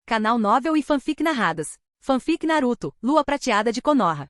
Canal Novel e Fanfic Narradas. Fanfic Naruto, Lua Prateada de Konoha.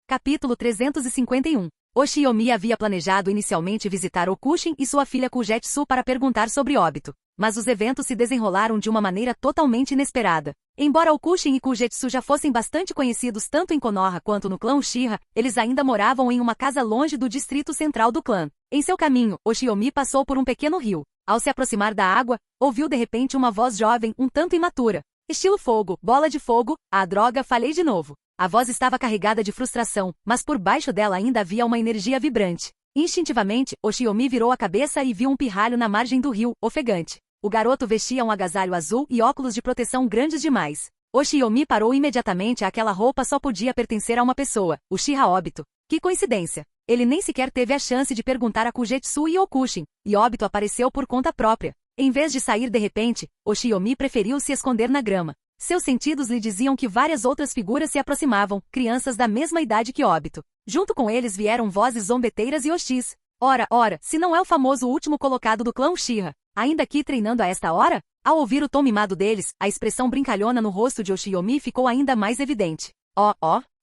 Capítulo 351. Oshiyomi havia planejado inicialmente visitar Okushin e sua filha Kujetsu para perguntar sobre Obito, mas os eventos se desenrolaram de uma maneira totalmente inesperada. Embora Okushin e Kujetsu já fossem bastante conhecidos tanto em Konoha quanto no clã Uchiha, eles ainda moravam em uma casa longe do distrito central do clã. Em seu caminho, Oshiyomi passou por um pequeno rio. Ao se aproximar da água, ouviu de repente uma voz jovem, um tanto imatura. Estilo fogo, bola de fogo, droga, falhei de novo. A voz estava carregada de frustração, mas por baixo dela ainda havia uma energia vibrante. Instintivamente, Oshiyomi virou a cabeça e viu um pirralho na margem do rio, ofegante. O garoto vestia um agasalho azul e óculos de proteção grandes demais. Oshiyomi parou imediatamente. Aquela roupa só podia pertencer a uma pessoa, Uchiha Obito. Que coincidência! Ele nem sequer teve a chance de perguntar a Kujetsu e Okushin, e Obito apareceu por conta própria. Em vez de sair de repente, Oshiyomi preferiu se esconder na grama. Seus sentidos lhe diziam que várias outras figuras se aproximavam, crianças da mesma idade que Obito. Junto com eles vieram vozes zombeteiras e hostis. Ora, se não é o famoso último colocado do clã Uchiha, ainda aqui treinando a esta hora? Ao ouvir o tom mimado deles, a expressão brincalhona no rosto de Oshiyomi ficou ainda mais evidente.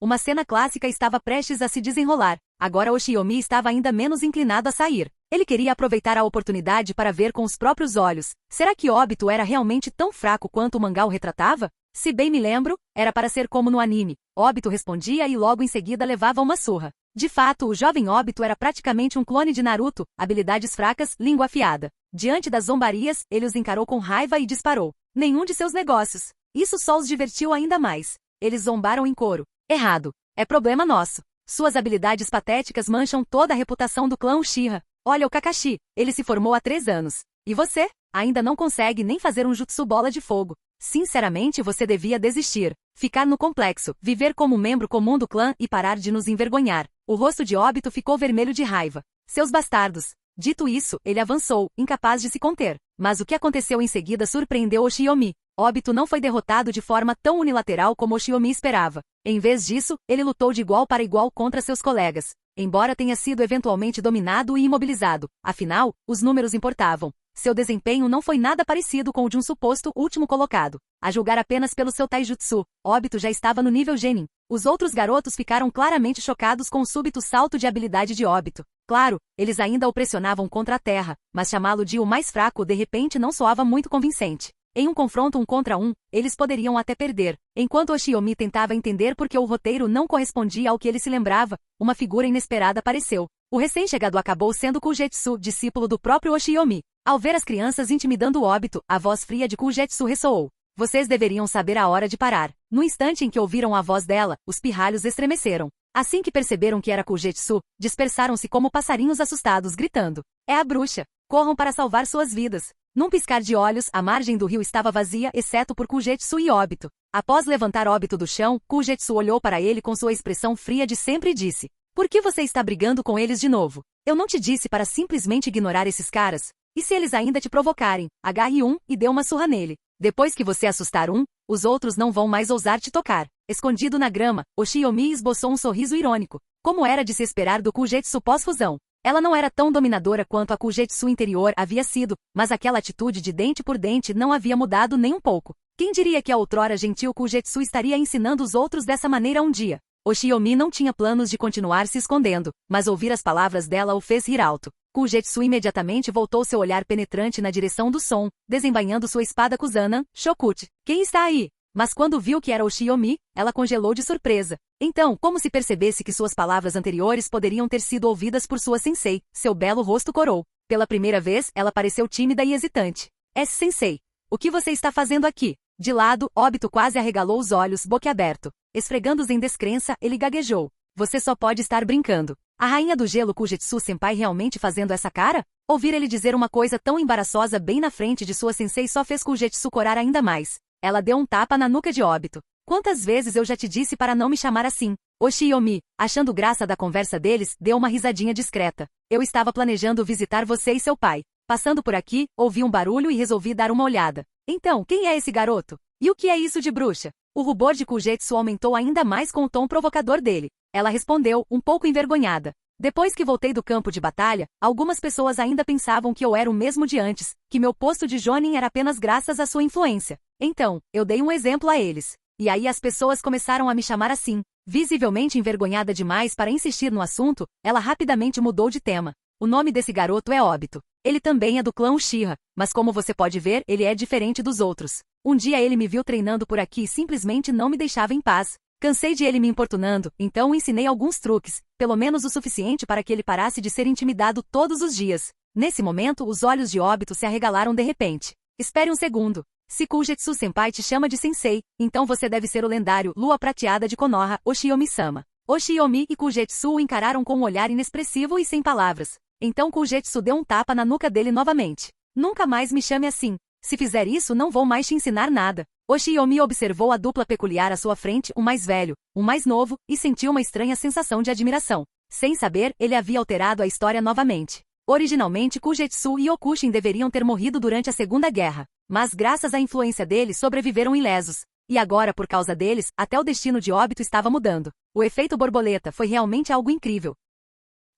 Uma cena clássica estava prestes a se desenrolar. Agora Oshiyomi estava ainda menos inclinado a sair. Ele queria aproveitar a oportunidade para ver com os próprios olhos. Será que Obito era realmente tão fraco quanto o mangá o retratava? Se bem me lembro, era para ser como no anime. Obito respondia e logo em seguida levava uma surra. De fato, o jovem Obito era praticamente um clone de Naruto, habilidades fracas, língua afiada. Diante das zombarias, ele os encarou com raiva e disparou. Nenhum de seus negócios. Isso só os divertiu ainda mais. Eles zombaram em coro. Errado. É problema nosso. Suas habilidades patéticas mancham toda a reputação do clã Uchiha. Olha o Kakashi, ele se formou há 3 anos. E você? Ainda não consegue nem fazer um jutsu bola de fogo. Sinceramente, você devia desistir. Ficar no complexo, viver como membro comum do clã e parar de nos envergonhar. O rosto de Obito ficou vermelho de raiva. Seus bastardos. Dito isso, ele avançou, incapaz de se conter. Mas o que aconteceu em seguida surpreendeu Oshiyomi. Obito não foi derrotado de forma tão unilateral como Oshiyomi esperava. Em vez disso, ele lutou de igual para igual contra seus colegas. Embora tenha sido eventualmente dominado e imobilizado, afinal, os números importavam. Seu desempenho não foi nada parecido com o de um suposto último colocado. A julgar apenas pelo seu taijutsu, Obito já estava no nível Genin. Os outros garotos ficaram claramente chocados com o súbito salto de habilidade de Obito. Claro, eles ainda o pressionavam contra a terra, mas chamá-lo de o mais fraco de repente não soava muito convincente. Em um confronto 1 contra 1, eles poderiam até perder. Enquanto Oshiyomi tentava entender por que o roteiro não correspondia ao que ele se lembrava, uma figura inesperada apareceu. O recém-chegado acabou sendo Kujetsu, discípulo do próprio Oshiyomi. Ao ver as crianças intimidando Obito, a voz fria de Kujetsu ressoou. Vocês deveriam saber a hora de parar. No instante em que ouviram a voz dela, os pirralhos estremeceram. Assim que perceberam que era Kujetsu, dispersaram-se como passarinhos assustados, gritando. É a bruxa! Corram para salvar suas vidas! Num piscar de olhos, a margem do rio estava vazia, exceto por Kujetsu e Obito. Após levantar Obito do chão, Kujetsu olhou para ele com sua expressão fria de sempre e disse. Por que você está brigando com eles de novo? Eu não te disse para simplesmente ignorar esses caras? E se eles ainda te provocarem, agarre um e dê uma surra nele. Depois que você assustar um, os outros não vão mais ousar te tocar. Escondido na grama, Oshiyomi esboçou um sorriso irônico. Como era de se esperar do Kujetsu pós-fusão. Ela não era tão dominadora quanto a Kujetsu interior havia sido, mas aquela atitude de dente por dente não havia mudado nem um pouco. Quem diria que a outrora gentil Kujetsu estaria ensinando os outros dessa maneira um dia? Oshiyomi não tinha planos de continuar se escondendo, mas ouvir as palavras dela o fez rir alto. Kujetsu imediatamente voltou seu olhar penetrante na direção do som, desembainhando sua espada Kuzanan, Shokuchi. Quem está aí? Mas quando viu que era Oshiyomi, ela congelou de surpresa. Então, como se percebesse que suas palavras anteriores poderiam ter sido ouvidas por sua sensei, seu belo rosto corou. Pela primeira vez, ela pareceu tímida e hesitante. Sensei, o que você está fazendo aqui? De lado, Obito quase arregalou os olhos, boquiaberto. Esfregando-os em descrença, ele gaguejou. Você só pode estar brincando. A rainha do gelo Kujetsu Senpai realmente fazendo essa cara? Ouvir ele dizer uma coisa tão embaraçosa bem na frente de sua sensei só fez Kujetsu corar ainda mais. Ela deu um tapa na nuca de Obito. Quantas vezes eu já te disse para não me chamar assim? Oshiyomi, achando graça da conversa deles, deu uma risadinha discreta. Eu estava planejando visitar você e seu pai. Passando por aqui, ouvi um barulho e resolvi dar uma olhada. Então, quem é esse garoto? E o que é isso de bruxa? O rubor de Kujetsu aumentou ainda mais com o tom provocador dele. Ela respondeu, um pouco envergonhada. Depois que voltei do campo de batalha, algumas pessoas ainda pensavam que eu era o mesmo de antes, que meu posto de Jonin era apenas graças à sua influência. Então, eu dei um exemplo a eles. E aí as pessoas começaram a me chamar assim. Visivelmente envergonhada demais para insistir no assunto, ela rapidamente mudou de tema. O nome desse garoto é Obito. Ele também é do clã Uchiha, mas como você pode ver, ele é diferente dos outros. Um dia ele me viu treinando por aqui e simplesmente não me deixava em paz. Cansei de ele me importunando, então ensinei alguns truques, pelo menos o suficiente para que ele parasse de ser intimidado todos os dias. Nesse momento, os olhos de Obito se arregalaram de repente. Espere um segundo. Se Kujetsu-senpai te chama de sensei, então você deve ser o lendário Lua Prateada de Konoha, Oshiomi-sama. Oshiomi e Kujetsu o encararam com um olhar inexpressivo e sem palavras. Então Kujetsu deu um tapa na nuca dele novamente. Nunca mais me chame assim. Se fizer isso, não vou mais te ensinar nada. Oshiomi observou a dupla peculiar à sua frente, um mais velho, um mais novo, e sentiu uma estranha sensação de admiração. Sem saber, ele havia alterado a história novamente. Originalmente Kujetsu e Okushin deveriam ter morrido durante a Segunda Guerra, mas graças à influência deles sobreviveram ilesos. E agora, por causa deles, até o destino de Obito estava mudando. O efeito borboleta foi realmente algo incrível.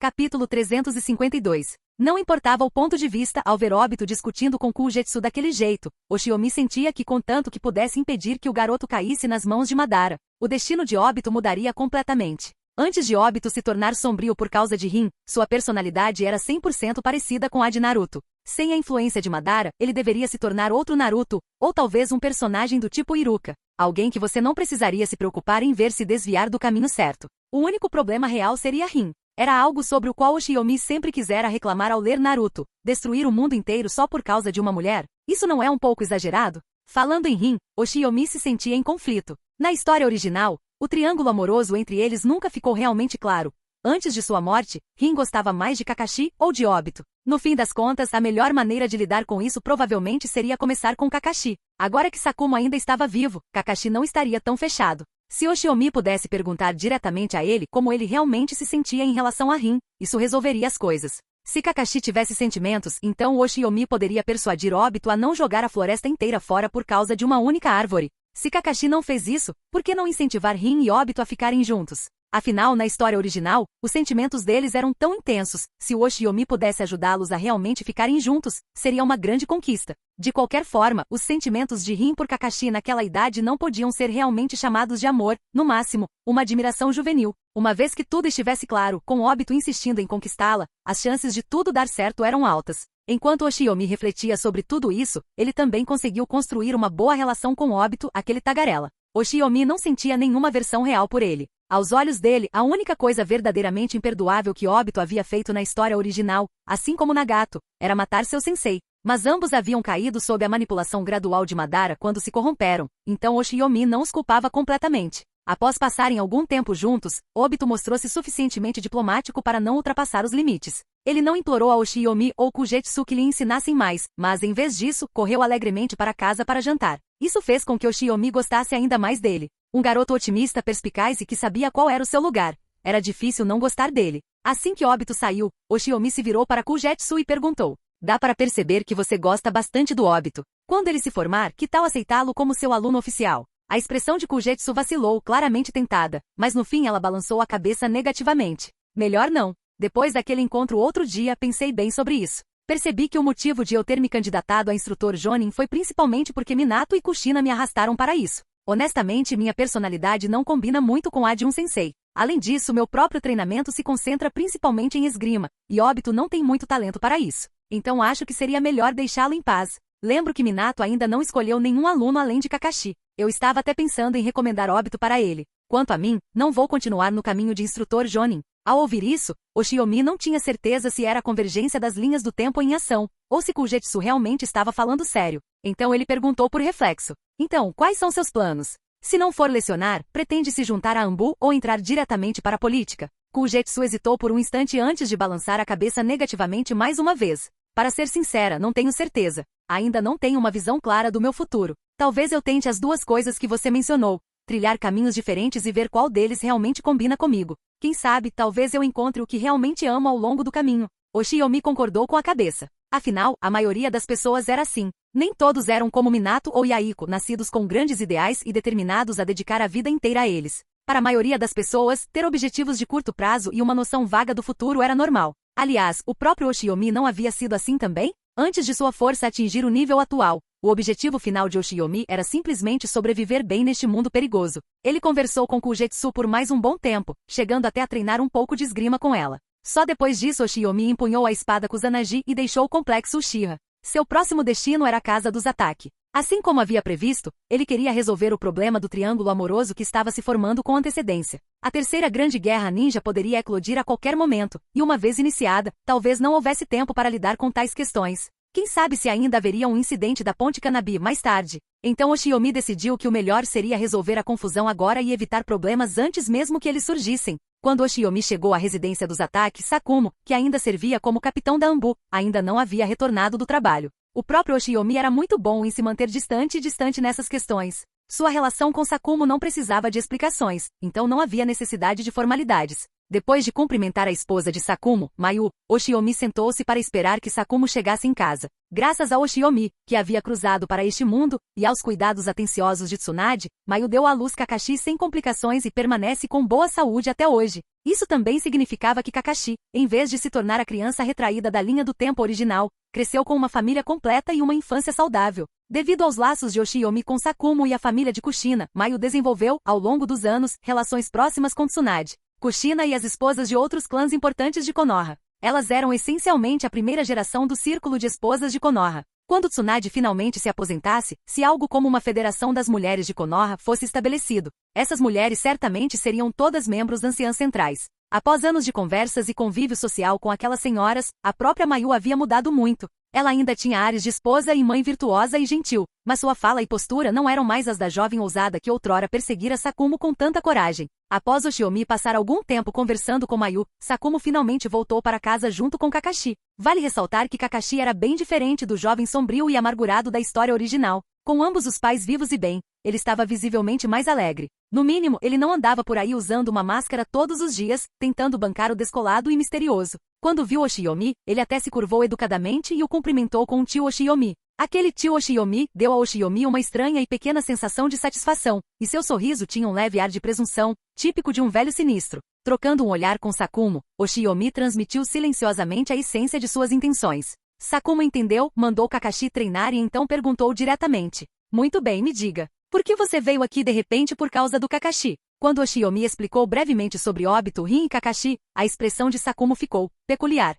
Capítulo 352. Não importava o ponto de vista ao ver Obito discutindo com Kujetsu daquele jeito, Oshiomi sentia que contanto que pudesse impedir que o garoto caísse nas mãos de Madara, o destino de Obito mudaria completamente. Antes de Obito se tornar sombrio por causa de Rin, sua personalidade era 100% parecida com a de Naruto. Sem a influência de Madara, ele deveria se tornar outro Naruto, ou talvez um personagem do tipo Iruka, alguém que você não precisaria se preocupar em ver se desviar do caminho certo. O único problema real seria Rin. Era algo sobre o qual Oshiomi sempre quisera reclamar ao ler Naruto. Destruir o mundo inteiro só por causa de uma mulher? Isso não é um pouco exagerado? Falando em Rin, Oshiomi se sentia em conflito. Na história original, o triângulo amoroso entre eles nunca ficou realmente claro. Antes de sua morte, Rin gostava mais de Kakashi ou de Obito. No fim das contas, a melhor maneira de lidar com isso provavelmente seria começar com Kakashi. Agora que Sakumo ainda estava vivo, Kakashi não estaria tão fechado. Se Oshiomi pudesse perguntar diretamente a ele como ele realmente se sentia em relação a Rin, isso resolveria as coisas. Se Kakashi tivesse sentimentos, então Oshiomi poderia persuadir Obito a não jogar a floresta inteira fora por causa de uma única árvore. Se Kakashi não fez isso, por que não incentivar Rin e Obito a ficarem juntos? Afinal, na história original, os sentimentos deles eram tão intensos, se o Oshiomi pudesse ajudá-los a realmente ficarem juntos, seria uma grande conquista. De qualquer forma, os sentimentos de Rin por Kakashi naquela idade não podiam ser realmente chamados de amor, no máximo, uma admiração juvenil. Uma vez que tudo estivesse claro, com Obito insistindo em conquistá-la, as chances de tudo dar certo eram altas. Enquanto Oshiomi refletia sobre tudo isso, ele também conseguiu construir uma boa relação com Obito, aquele tagarela. Oshiomi não sentia nenhuma aversão real por ele. Aos olhos dele, a única coisa verdadeiramente imperdoável que Obito havia feito na história original, assim como Nagato, era matar seu sensei. Mas ambos haviam caído sob a manipulação gradual de Madara quando se corromperam, então Oshiomi não os culpava completamente. Após passarem algum tempo juntos, Obito mostrou-se suficientemente diplomático para não ultrapassar os limites. Ele não implorou a Oshiomi ou Kujetsu que lhe ensinassem mais, mas em vez disso, correu alegremente para casa para jantar. Isso fez com que Oshiomi gostasse ainda mais dele. Um garoto otimista, perspicaz e que sabia qual era o seu lugar. Era difícil não gostar dele. Assim que Obito saiu, Oshiomi se virou para Kujetsu e perguntou: "Dá para perceber que você gosta bastante do Obito. Quando ele se formar, que tal aceitá-lo como seu aluno oficial?" A expressão de Kujetsu vacilou, claramente tentada, mas no fim ela balançou a cabeça negativamente. Melhor não. Depois daquele encontro outro dia, pensei bem sobre isso. Percebi que o motivo de eu ter me candidatado a instrutor Jonin foi principalmente porque Minato e Kushina me arrastaram para isso. Honestamente, minha personalidade não combina muito com a de um sensei. Além disso, meu próprio treinamento se concentra principalmente em esgrima, e Obito não tem muito talento para isso. Então acho que seria melhor deixá-lo em paz. Lembro que Minato ainda não escolheu nenhum aluno além de Kakashi. Eu estava até pensando em recomendar Obito para ele. Quanto a mim, não vou continuar no caminho de instrutor Jonin. Ao ouvir isso, Oshiomi não tinha certeza se era a convergência das linhas do tempo em ação, ou se Kujetsu realmente estava falando sério. Então ele perguntou por reflexo: "Então, quais são seus planos? Se não for lecionar, pretende se juntar a Anbu ou entrar diretamente para a política?" Kujetsu hesitou por um instante antes de balançar a cabeça negativamente mais uma vez. "Para ser sincera, não tenho certeza. Ainda não tenho uma visão clara do meu futuro. Talvez eu tente as duas coisas que você mencionou. Trilhar caminhos diferentes e ver qual deles realmente combina comigo. Quem sabe, talvez eu encontre o que realmente amo ao longo do caminho." Oshiomi concordou com a cabeça. Afinal, a maioria das pessoas era assim. Nem todos eram como Minato ou Yaiko, nascidos com grandes ideais e determinados a dedicar a vida inteira a eles. Para a maioria das pessoas, ter objetivos de curto prazo e uma noção vaga do futuro era normal. Aliás, o próprio Oshiyomi não havia sido assim também? Antes de sua força atingir o nível atual, o objetivo final de Oshiyomi era simplesmente sobreviver bem neste mundo perigoso. Ele conversou com Kujetsu por mais um bom tempo, chegando até a treinar um pouco de esgrima com ela. Só depois disso Oshiyomi empunhou a espada Kusanagi e deixou o complexo Uchiha. Seu próximo destino era a casa dos Ataki. Assim como havia previsto, ele queria resolver o problema do triângulo amoroso que estava se formando com antecedência. A terceira grande guerra ninja poderia eclodir a qualquer momento, e uma vez iniciada, talvez não houvesse tempo para lidar com tais questões. Quem sabe se ainda haveria um incidente da Ponte Kanabi mais tarde. Então Oshiyomi decidiu que o melhor seria resolver a confusão agora e evitar problemas antes mesmo que eles surgissem. Quando Oshiyomi chegou à residência dos Ataki, Sakumo, que ainda servia como capitão da Anbu, ainda não havia retornado do trabalho. O próprio Oshiyomi era muito bom em se manter distante nessas questões. Sua relação com Sakumo não precisava de explicações, então não havia necessidade de formalidades. Depois de cumprimentar a esposa de Sakumo, Mayu, Oshiyomi sentou-se para esperar que Sakumo chegasse em casa. Graças a Oshiyomi, que havia cruzado para este mundo, e aos cuidados atenciosos de Tsunade, Mayu deu à luz Kakashi sem complicações e permanece com boa saúde até hoje. Isso também significava que Kakashi, em vez de se tornar a criança retraída da linha do tempo original, cresceu com uma família completa e uma infância saudável. Devido aos laços de Oshiyomi com Sakumo e a família de Kushina, Mayu desenvolveu, ao longo dos anos, relações próximas com Tsunade, Kushina e as esposas de outros clãs importantes de Konoha. Elas eram essencialmente a primeira geração do círculo de esposas de Konoha. Quando Tsunade finalmente se aposentasse, se algo como uma federação das mulheres de Konoha fosse estabelecido, essas mulheres certamente seriam todas membros anciãs centrais. Após anos de conversas e convívio social com aquelas senhoras, a própria Mayu havia mudado muito. Ela ainda tinha ares de esposa e mãe virtuosa e gentil, mas sua fala e postura não eram mais as da jovem ousada que outrora perseguira Sakumo com tanta coragem. Após Oshiyomi passar algum tempo conversando com Mayu, Sakumo finalmente voltou para casa junto com Kakashi. Vale ressaltar que Kakashi era bem diferente do jovem sombrio e amargurado da história original. Com ambos os pais vivos e bem, ele estava visivelmente mais alegre. No mínimo, ele não andava por aí usando uma máscara todos os dias, tentando bancar o descolado e misterioso. Quando viu Oshiyomi, ele até se curvou educadamente e o cumprimentou com um tio Oshiyomi. Aquele tio Oshiyomi deu a Oshiyomi uma estranha e pequena sensação de satisfação, e seu sorriso tinha um leve ar de presunção, típico de um velho sinistro. Trocando um olhar com Sakumo, Oshiyomi transmitiu silenciosamente a essência de suas intenções. Sakumo entendeu, mandou Kakashi treinar e então perguntou diretamente. Muito bem, me diga. Por que você veio aqui de repente por causa do Kakashi? Quando Oshiyomi explicou brevemente sobre Obito, Rin e Kakashi, a expressão de Sakumo ficou peculiar.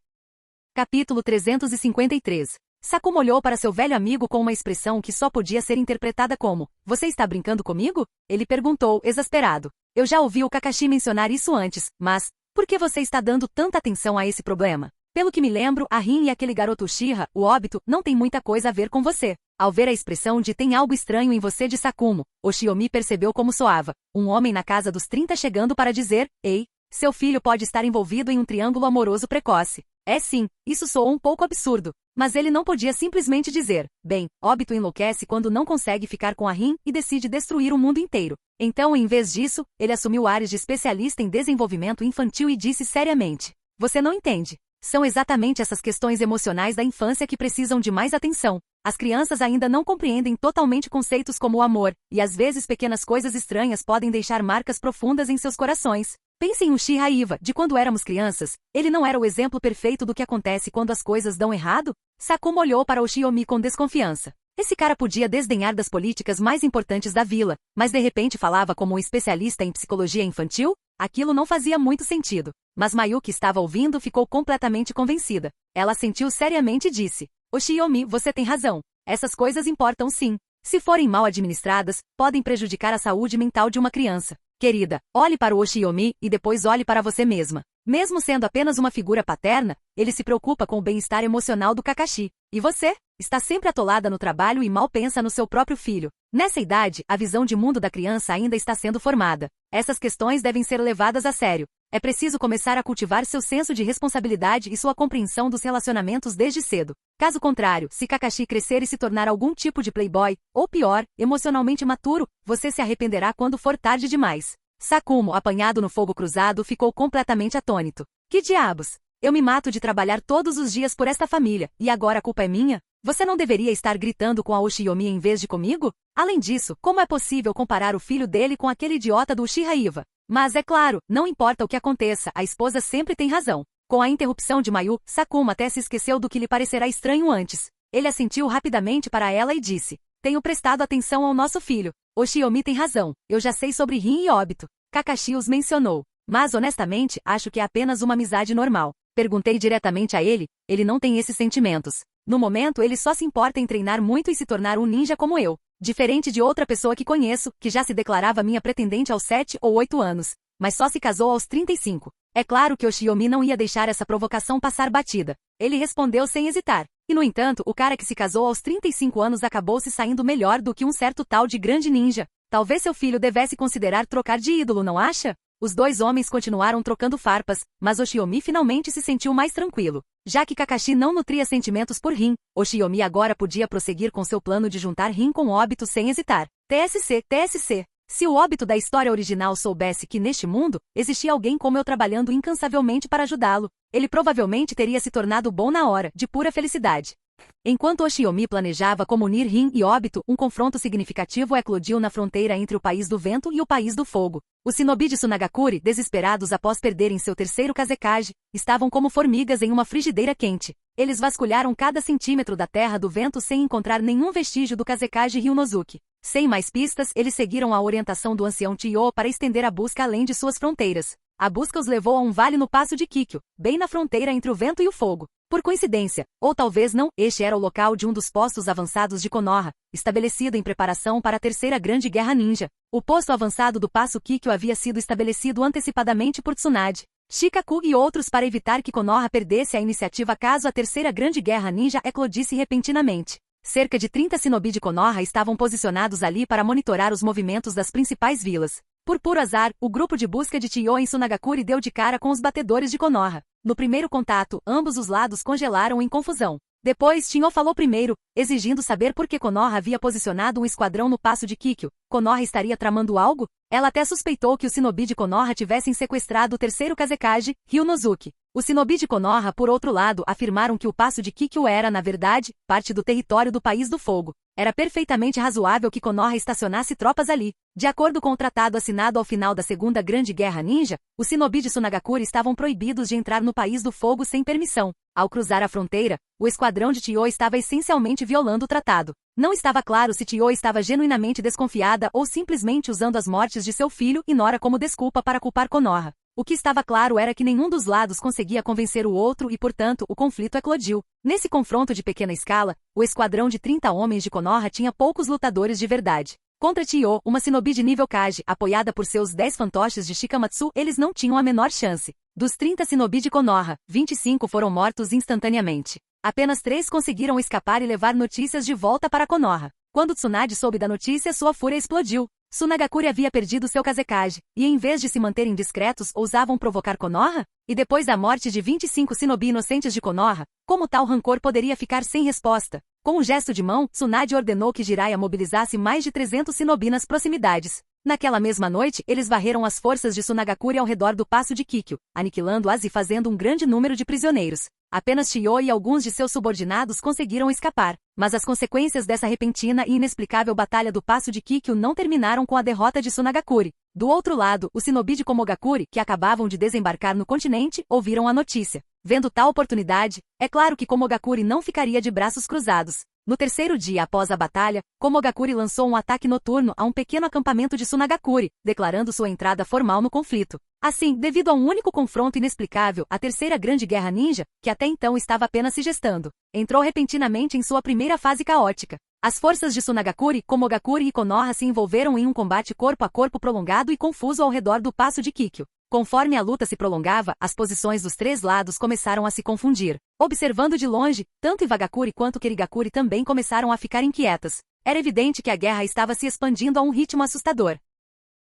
Capítulo 353. Sakumo olhou para seu velho amigo com uma expressão que só podia ser interpretada como: Você está brincando comigo? Ele perguntou, exasperado. Eu já ouvi o Kakashi mencionar isso antes, mas por que você está dando tanta atenção a esse problema? Pelo que me lembro, a Rin e aquele garoto Uchiha, o Obito, não tem muita coisa a ver com você. Ao ver a expressão de tem algo estranho em você de Sakumo, Oshiyomi percebeu como soava. Um homem na casa dos 30 chegando para dizer, ei, seu filho pode estar envolvido em um triângulo amoroso precoce. É sim, isso soou um pouco absurdo. Mas ele não podia simplesmente dizer, bem, Obito enlouquece quando não consegue ficar com a Rin e decide destruir o mundo inteiro. Então, em vez disso, ele assumiu ares de especialista em desenvolvimento infantil e disse seriamente, você não entende. São exatamente essas questões emocionais da infância que precisam de mais atenção. As crianças ainda não compreendem totalmente conceitos como o amor, e às vezes pequenas coisas estranhas podem deixar marcas profundas em seus corações. Pense em Uchiha Iva, de quando éramos crianças. Ele não era o exemplo perfeito do que acontece quando as coisas dão errado? Sakumo olhou para Oshiyomi com desconfiança. Esse cara podia desdenhar das políticas mais importantes da vila, mas de repente falava como um especialista em psicologia infantil? Aquilo não fazia muito sentido. Mas Mayu, que estava ouvindo, ficou completamente convencida. Ela sentiu seriamente e disse, Oshiyomi, você tem razão. Essas coisas importam sim. Se forem mal administradas, podem prejudicar a saúde mental de uma criança. Querida, olhe para o Oshiyomi e depois olhe para você mesma. Mesmo sendo apenas uma figura paterna, ele se preocupa com o bem-estar emocional do Kakashi. E você? Está sempre atolada no trabalho e mal pensa no seu próprio filho. Nessa idade, a visão de mundo da criança ainda está sendo formada. Essas questões devem ser levadas a sério. É preciso começar a cultivar seu senso de responsabilidade e sua compreensão dos relacionamentos desde cedo. Caso contrário, se Kakashi crescer e se tornar algum tipo de playboy, ou pior, emocionalmente maturo, você se arrependerá quando for tarde demais. Sakumo, apanhado no fogo cruzado, ficou completamente atônito. Que diabos? Eu me mato de trabalhar todos os dias por esta família, e agora a culpa é minha? Você não deveria estar gritando com a Oshiyomi em vez de comigo? Além disso, como é possível comparar o filho dele com aquele idiota do Uchiha Iva? Mas é claro, não importa o que aconteça, a esposa sempre tem razão. Com a interrupção de Mayu, Sakuma até se esqueceu do que lhe parecerá estranho antes. Ele assentiu rapidamente para ela e disse: tenho prestado atenção ao nosso filho. Oshiomi tem razão, eu já sei sobre Rin e Obito. Kakashi os mencionou. Mas honestamente, acho que é apenas uma amizade normal. Perguntei diretamente a ele, ele não tem esses sentimentos. No momento ele só se importa em treinar muito e se tornar um ninja como eu. Diferente de outra pessoa que conheço, que já se declarava minha pretendente aos 7 ou 8 anos, mas só se casou aos 35. É claro que Oshiomi não ia deixar essa provocação passar batida. Ele respondeu sem hesitar. E no entanto, o cara que se casou aos 35 anos acabou se saindo melhor do que um certo tal de grande ninja. Talvez seu filho devesse considerar trocar de ídolo, não acha? Os dois homens continuaram trocando farpas, mas Oshiomi finalmente se sentiu mais tranquilo. Já que Kakashi não nutria sentimentos por Rin, Oshiomi agora podia prosseguir com seu plano de juntar Rin com Obito sem hesitar. TSC, TSC. Se o Obito da história original soubesse que neste mundo, existia alguém como eu trabalhando incansavelmente para ajudá-lo, ele provavelmente teria se tornado bom na hora, de pura felicidade. Enquanto Oshiomi planejava como unir Rin e Obito, um confronto significativo eclodiu na fronteira entre o País do Vento e o País do Fogo. Os shinobi de Tsunagakure, desesperados após perderem seu terceiro Kazekage, estavam como formigas em uma frigideira quente. Eles vasculharam cada centímetro da Terra do Vento sem encontrar nenhum vestígio do Kazekage Ryunosuke. Sem mais pistas, eles seguiram a orientação do ancião Chiyo para estender a busca além de suas fronteiras. A busca os levou a um vale no Passo de Kikyo, bem na fronteira entre o vento e o fogo. Por coincidência, ou talvez não, este era o local de um dos postos avançados de Konoha, estabelecido em preparação para a Terceira Grande Guerra Ninja. O posto avançado do Passo Kikyo havia sido estabelecido antecipadamente por Tsunade, Shikaku e outros para evitar que Konoha perdesse a iniciativa caso a Terceira Grande Guerra Ninja eclodisse repentinamente. Cerca de 30 shinobi de Konoha estavam posicionados ali para monitorar os movimentos das principais vilas. Por puro azar, o grupo de busca de Chiyo em Tsunagakure deu de cara com os batedores de Konoha. No primeiro contato, ambos os lados congelaram em confusão. Depois, Chiyo falou primeiro, exigindo saber por que Konoha havia posicionado um esquadrão no Passo de Kikyo. Konoha estaria tramando algo? Ela até suspeitou que os shinobi de Konoha tivessem sequestrado o terceiro Kazekage, Ryunosuke. Os shinobi de Konoha, por outro lado, afirmaram que o Passo de Kikyo era, na verdade, parte do território do País do Fogo. Era perfeitamente razoável que Konoha estacionasse tropas ali. De acordo com o tratado assinado ao final da Segunda Grande Guerra Ninja, os shinobi de Tsunagakure estavam proibidos de entrar no País do Fogo sem permissão. Ao cruzar a fronteira, o esquadrão de Chiyo estava essencialmente violando o tratado. Não estava claro se Chiyo estava genuinamente desconfiada ou simplesmente usando as mortes de seu filho e nora como desculpa para culpar Konoha. O que estava claro era que nenhum dos lados conseguia convencer o outro e, portanto, o conflito eclodiu. Nesse confronto de pequena escala, o esquadrão de 30 homens de Konoha tinha poucos lutadores de verdade. Contra Chiyo, uma shinobi de nível Kage, apoiada por seus 10 fantoches de Shikamatsu, eles não tinham a menor chance. Dos 30 shinobi de Konoha, 25 foram mortos instantaneamente. Apenas 3 conseguiram escapar e levar notícias de volta para Konoha. Quando Tsunade soube da notícia, sua fúria explodiu. Tsunagakure havia perdido seu Kazekage, e em vez de se manterem discretos, ousavam provocar Konoha? E depois da morte de 25 shinobi inocentes de Konoha, como tal rancor poderia ficar sem resposta? Com um gesto de mão, Tsunade ordenou que Jiraiya mobilizasse mais de 300 shinobi nas proximidades. Naquela mesma noite, eles varreram as forças de Tsunagakure ao redor do Passo de Kikyo, aniquilando-as e fazendo um grande número de prisioneiros. Apenas Chiyo e alguns de seus subordinados conseguiram escapar, mas as consequências dessa repentina e inexplicável batalha do Passo de Kikyo não terminaram com a derrota de Tsunagakure. Do outro lado, os shinobi de Komogakure, que acabavam de desembarcar no continente, ouviram a notícia. Vendo tal oportunidade, é claro que Komogakure não ficaria de braços cruzados. No terceiro dia após a batalha, Komogakure lançou um ataque noturno a um pequeno acampamento de Tsunagakure, declarando sua entrada formal no conflito. Assim, devido a um único confronto inexplicável, a Terceira Grande Guerra Ninja, que até então estava apenas se gestando, entrou repentinamente em sua primeira fase caótica. As forças de Tsunagakure, Komogakure e Konoha se envolveram em um combate corpo a corpo prolongado e confuso ao redor do Passo de Kikyo. Conforme a luta se prolongava, as posições dos 3 lados começaram a se confundir. Observando de longe, tanto Iwagakure quanto Kirigakure também começaram a ficar inquietas. Era evidente que a guerra estava se expandindo a um ritmo assustador.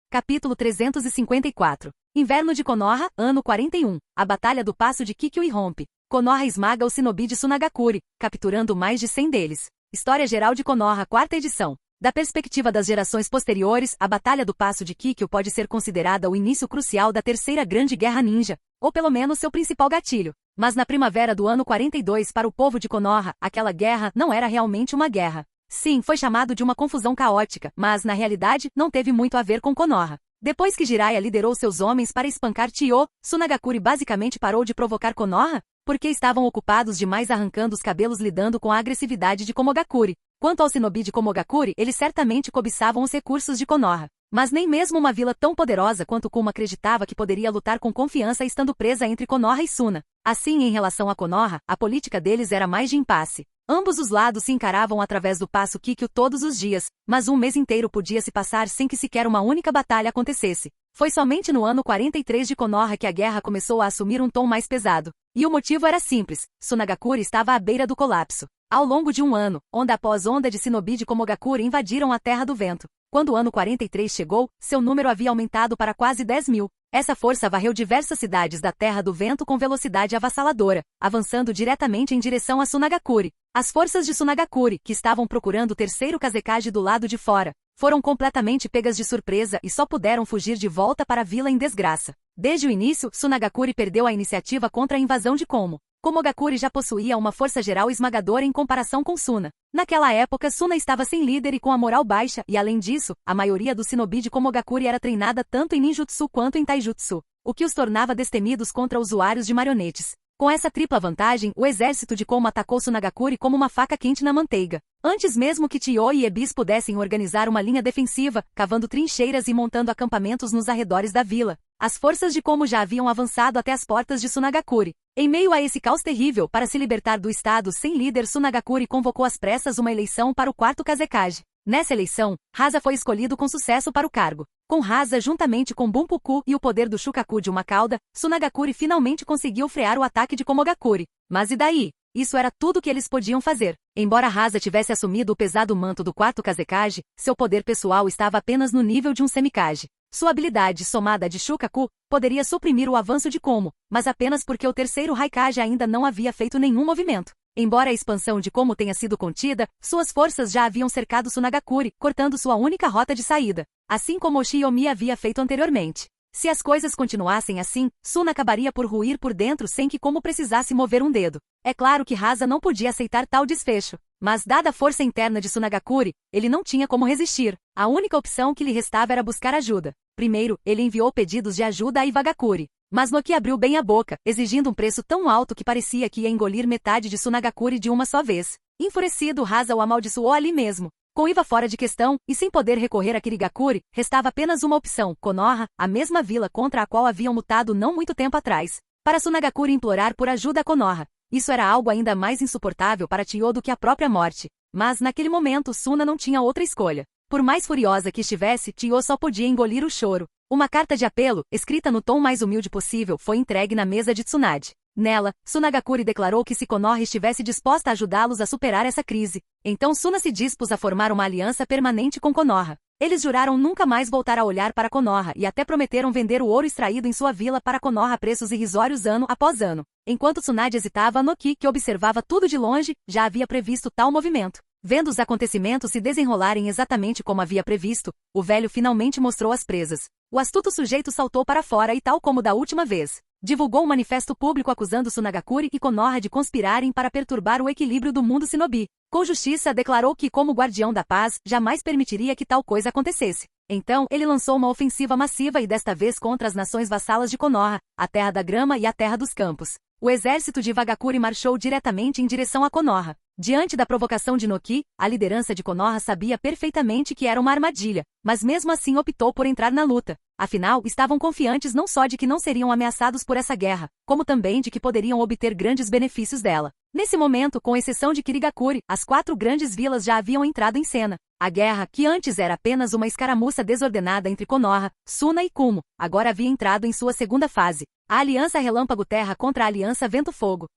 Capítulo 354. Inverno de Konoha, ano 41. A Batalha do Passo de Kikyo irrompe. Konoha esmaga o shinobi de Tsunagakure, capturando mais de 100 deles. História Geral de Konoha, 4ª edição. Da perspectiva das gerações posteriores, a Batalha do Passo de Kikyo pode ser considerada o início crucial da Terceira Grande Guerra Ninja, ou pelo menos seu principal gatilho. Mas na primavera do ano 42 para o povo de Konoha, aquela guerra não era realmente uma guerra. Sim, foi chamado de uma confusão caótica, mas na realidade não teve muito a ver com Konoha. Depois que Jiraiya liderou seus homens para espancar Chiyo, Tsunagakuri basicamente parou de provocar Konoha, porque estavam ocupados demais arrancando os cabelos lidando com a agressividade de Komogakuri. Quanto ao shinobi de Komogakuri, eles certamente cobiçavam os recursos de Konoha. Mas nem mesmo uma vila tão poderosa quanto Kuma acreditava que poderia lutar com confiança estando presa entre Konoha e Suna. Assim, em relação a Konoha, a política deles era mais de impasse. Ambos os lados se encaravam através do passo Kikyo todos os dias, mas um mês inteiro podia se passar sem que sequer uma única batalha acontecesse. Foi somente no ano 43 de Konoha que a guerra começou a assumir um tom mais pesado. E o motivo era simples: Tsunagakuri estava à beira do colapso. Ao longo de um ano, onda após onda de shinobi de Komogakuri invadiram a Terra do Vento. Quando o ano 43 chegou, seu número havia aumentado para quase 10.000. Essa força varreu diversas cidades da Terra do Vento com velocidade avassaladora, avançando diretamente em direção a Tsunagakuri. As forças de Tsunagakuri, que estavam procurando o terceiro Kazekage do lado de fora, foram completamente pegas de surpresa e só puderam fugir de volta para a vila em desgraça. Desde o início, Tsunagakuri perdeu a iniciativa contra a invasão de Komo. Komogakuri já possuía uma força geral esmagadora em comparação com Suna. Naquela época, Suna estava sem líder e com a moral baixa, e além disso, a maioria dos shinobi de Komogakuri era treinada tanto em ninjutsu quanto em taijutsu, o que os tornava destemidos contra usuários de marionetes. Com essa tripla vantagem, o exército de Komo atacou Tsunagakuri como uma faca quente na manteiga. Antes mesmo que Chiyo e Ebis pudessem organizar uma linha defensiva, cavando trincheiras e montando acampamentos nos arredores da vila, as forças de Komo já haviam avançado até as portas de Tsunagakuri. Em meio a esse caos terrível, para se libertar do estado sem líder, Tsunagakuri convocou às pressas uma eleição para o quarto Kazekage. Nessa eleição, Hasa foi escolhido com sucesso para o cargo. Com Hasa juntamente com Bunpuku e o poder do Shukaku de uma cauda, Tsunagakuri finalmente conseguiu frear o ataque de Komogakuri. Mas e daí? Isso era tudo que eles podiam fazer. Embora Hasa tivesse assumido o pesado manto do quarto Kazekage, seu poder pessoal estava apenas no nível de um semikage. Sua habilidade somada de Shukaku poderia suprimir o avanço de Komo, mas apenas porque o terceiro Raikage ainda não havia feito nenhum movimento. Embora a expansão de Komo tenha sido contida, suas forças já haviam cercado Tsunagakuri, cortando sua única rota de saída, assim como Oshiyomi havia feito anteriormente. Se as coisas continuassem assim, Suna acabaria por ruir por dentro sem que Komo precisasse mover um dedo. É claro que Hasa não podia aceitar tal desfecho, mas dada a força interna de Tsunagakuri, ele não tinha como resistir. A única opção que lhe restava era buscar ajuda. Primeiro, ele enviou pedidos de ajuda a Iwagakuri. Mas Noki abriu bem a boca, exigindo um preço tão alto que parecia que ia engolir metade de Tsunagakuri de uma só vez. Enfurecido, Hasa o amaldiçoou ali mesmo. Com Iwa fora de questão, e sem poder recorrer a Kirigakuri, restava apenas uma opção: Konoha, a mesma vila contra a qual haviam lutado não muito tempo atrás. Para Tsunagakuri implorar por ajuda a Konoha. Isso era algo ainda mais insuportável para Chiyo do que a própria morte. Mas naquele momento Suna não tinha outra escolha. Por mais furiosa que estivesse, Chiyo só podia engolir o choro. Uma carta de apelo, escrita no tom mais humilde possível, foi entregue na mesa de Tsunade. Nela, Tsunagakuri declarou que se Konoha estivesse disposta a ajudá-los a superar essa crise, então Suna se dispôs a formar uma aliança permanente com Konoha. Eles juraram nunca mais voltar a olhar para Konoha e até prometeram vender o ouro extraído em sua vila para Konoha a preços irrisórios ano após ano. Enquanto Tsunade hesitava, Noki, que observava tudo de longe, já havia previsto tal movimento. Vendo os acontecimentos se desenrolarem exatamente como havia previsto, o velho finalmente mostrou as presas. O astuto sujeito saltou para fora e, tal como da última vez, divulgou um manifesto público acusando Tsunagakuri e Konoha de conspirarem para perturbar o equilíbrio do mundo shinobi. Com justiça, declarou que, como guardião da paz, jamais permitiria que tal coisa acontecesse. Então, ele lançou uma ofensiva massiva e desta vez contra as nações vassalas de Konoha, a Terra da Grama e a Terra dos Campos. O exército de Iwagakuri marchou diretamente em direção a Konoha. Diante da provocação de Noki, a liderança de Konoha sabia perfeitamente que era uma armadilha, mas mesmo assim optou por entrar na luta. Afinal, estavam confiantes não só de que não seriam ameaçados por essa guerra, como também de que poderiam obter grandes benefícios dela. Nesse momento, com exceção de Kirigakuri, as 4 grandes vilas já haviam entrado em cena. A guerra, que antes era apenas uma escaramuça desordenada entre Konoha, Suna e Kumo, agora havia entrado em sua segunda fase. A Aliança Relâmpago Terra contra a Aliança Vento Fogo.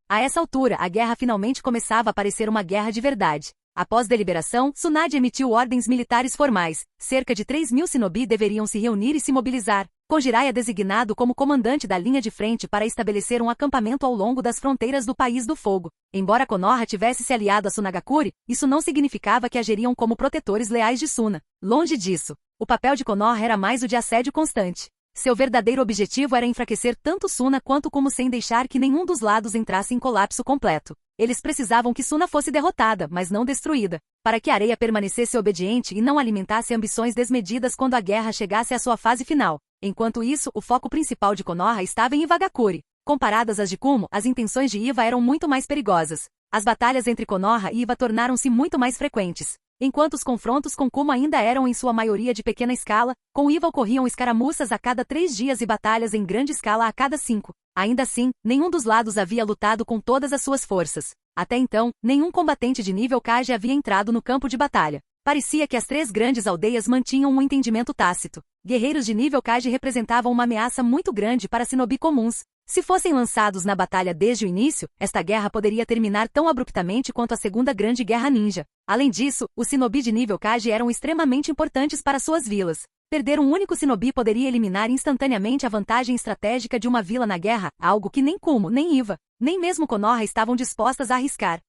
A essa altura, a guerra finalmente começava a parecer uma guerra de verdade. Após deliberação, Tsunade emitiu ordens militares formais. Cerca de 3.000 shinobi deveriam se reunir e se mobilizar, com Jiraiya designado como comandante da linha de frente para estabelecer um acampamento ao longo das fronteiras do País do Fogo. Embora Konoha tivesse se aliado a Tsunagakuri, isso não significava que agiriam como protetores leais de Suna. Longe disso. O papel de Konoha era mais o de assédio constante. Seu verdadeiro objetivo era enfraquecer tanto Suna quanto Kumo sem deixar que nenhum dos lados entrasse em colapso completo. Eles precisavam que Suna fosse derrotada, mas não destruída, para que a areia permanecesse obediente e não alimentasse ambições desmedidas quando a guerra chegasse à sua fase final. Enquanto isso, o foco principal de Konoha estava em Iwagakure. Comparadas às de Kumo, as intenções de Iwa eram muito mais perigosas. As batalhas entre Konoha e Iwa tornaram-se muito mais frequentes. Enquanto os confrontos com Kumo ainda eram em sua maioria de pequena escala, com Iwa ocorriam escaramuças a cada 3 dias e batalhas em grande escala a cada 5. Ainda assim, nenhum dos lados havia lutado com todas as suas forças. Até então, nenhum combatente de nível Kage havia entrado no campo de batalha. Parecia que as 3 grandes aldeias mantinham um entendimento tácito. Guerreiros de nível Kage representavam uma ameaça muito grande para shinobi comuns. Se fossem lançados na batalha desde o início, esta guerra poderia terminar tão abruptamente quanto a Segunda Grande Guerra Ninja. Além disso, os shinobi de nível Kage eram extremamente importantes para suas vilas. Perder um único shinobi poderia eliminar instantaneamente a vantagem estratégica de uma vila na guerra, algo que nem Kumo, nem Iwa, nem mesmo Konoha estavam dispostas a arriscar.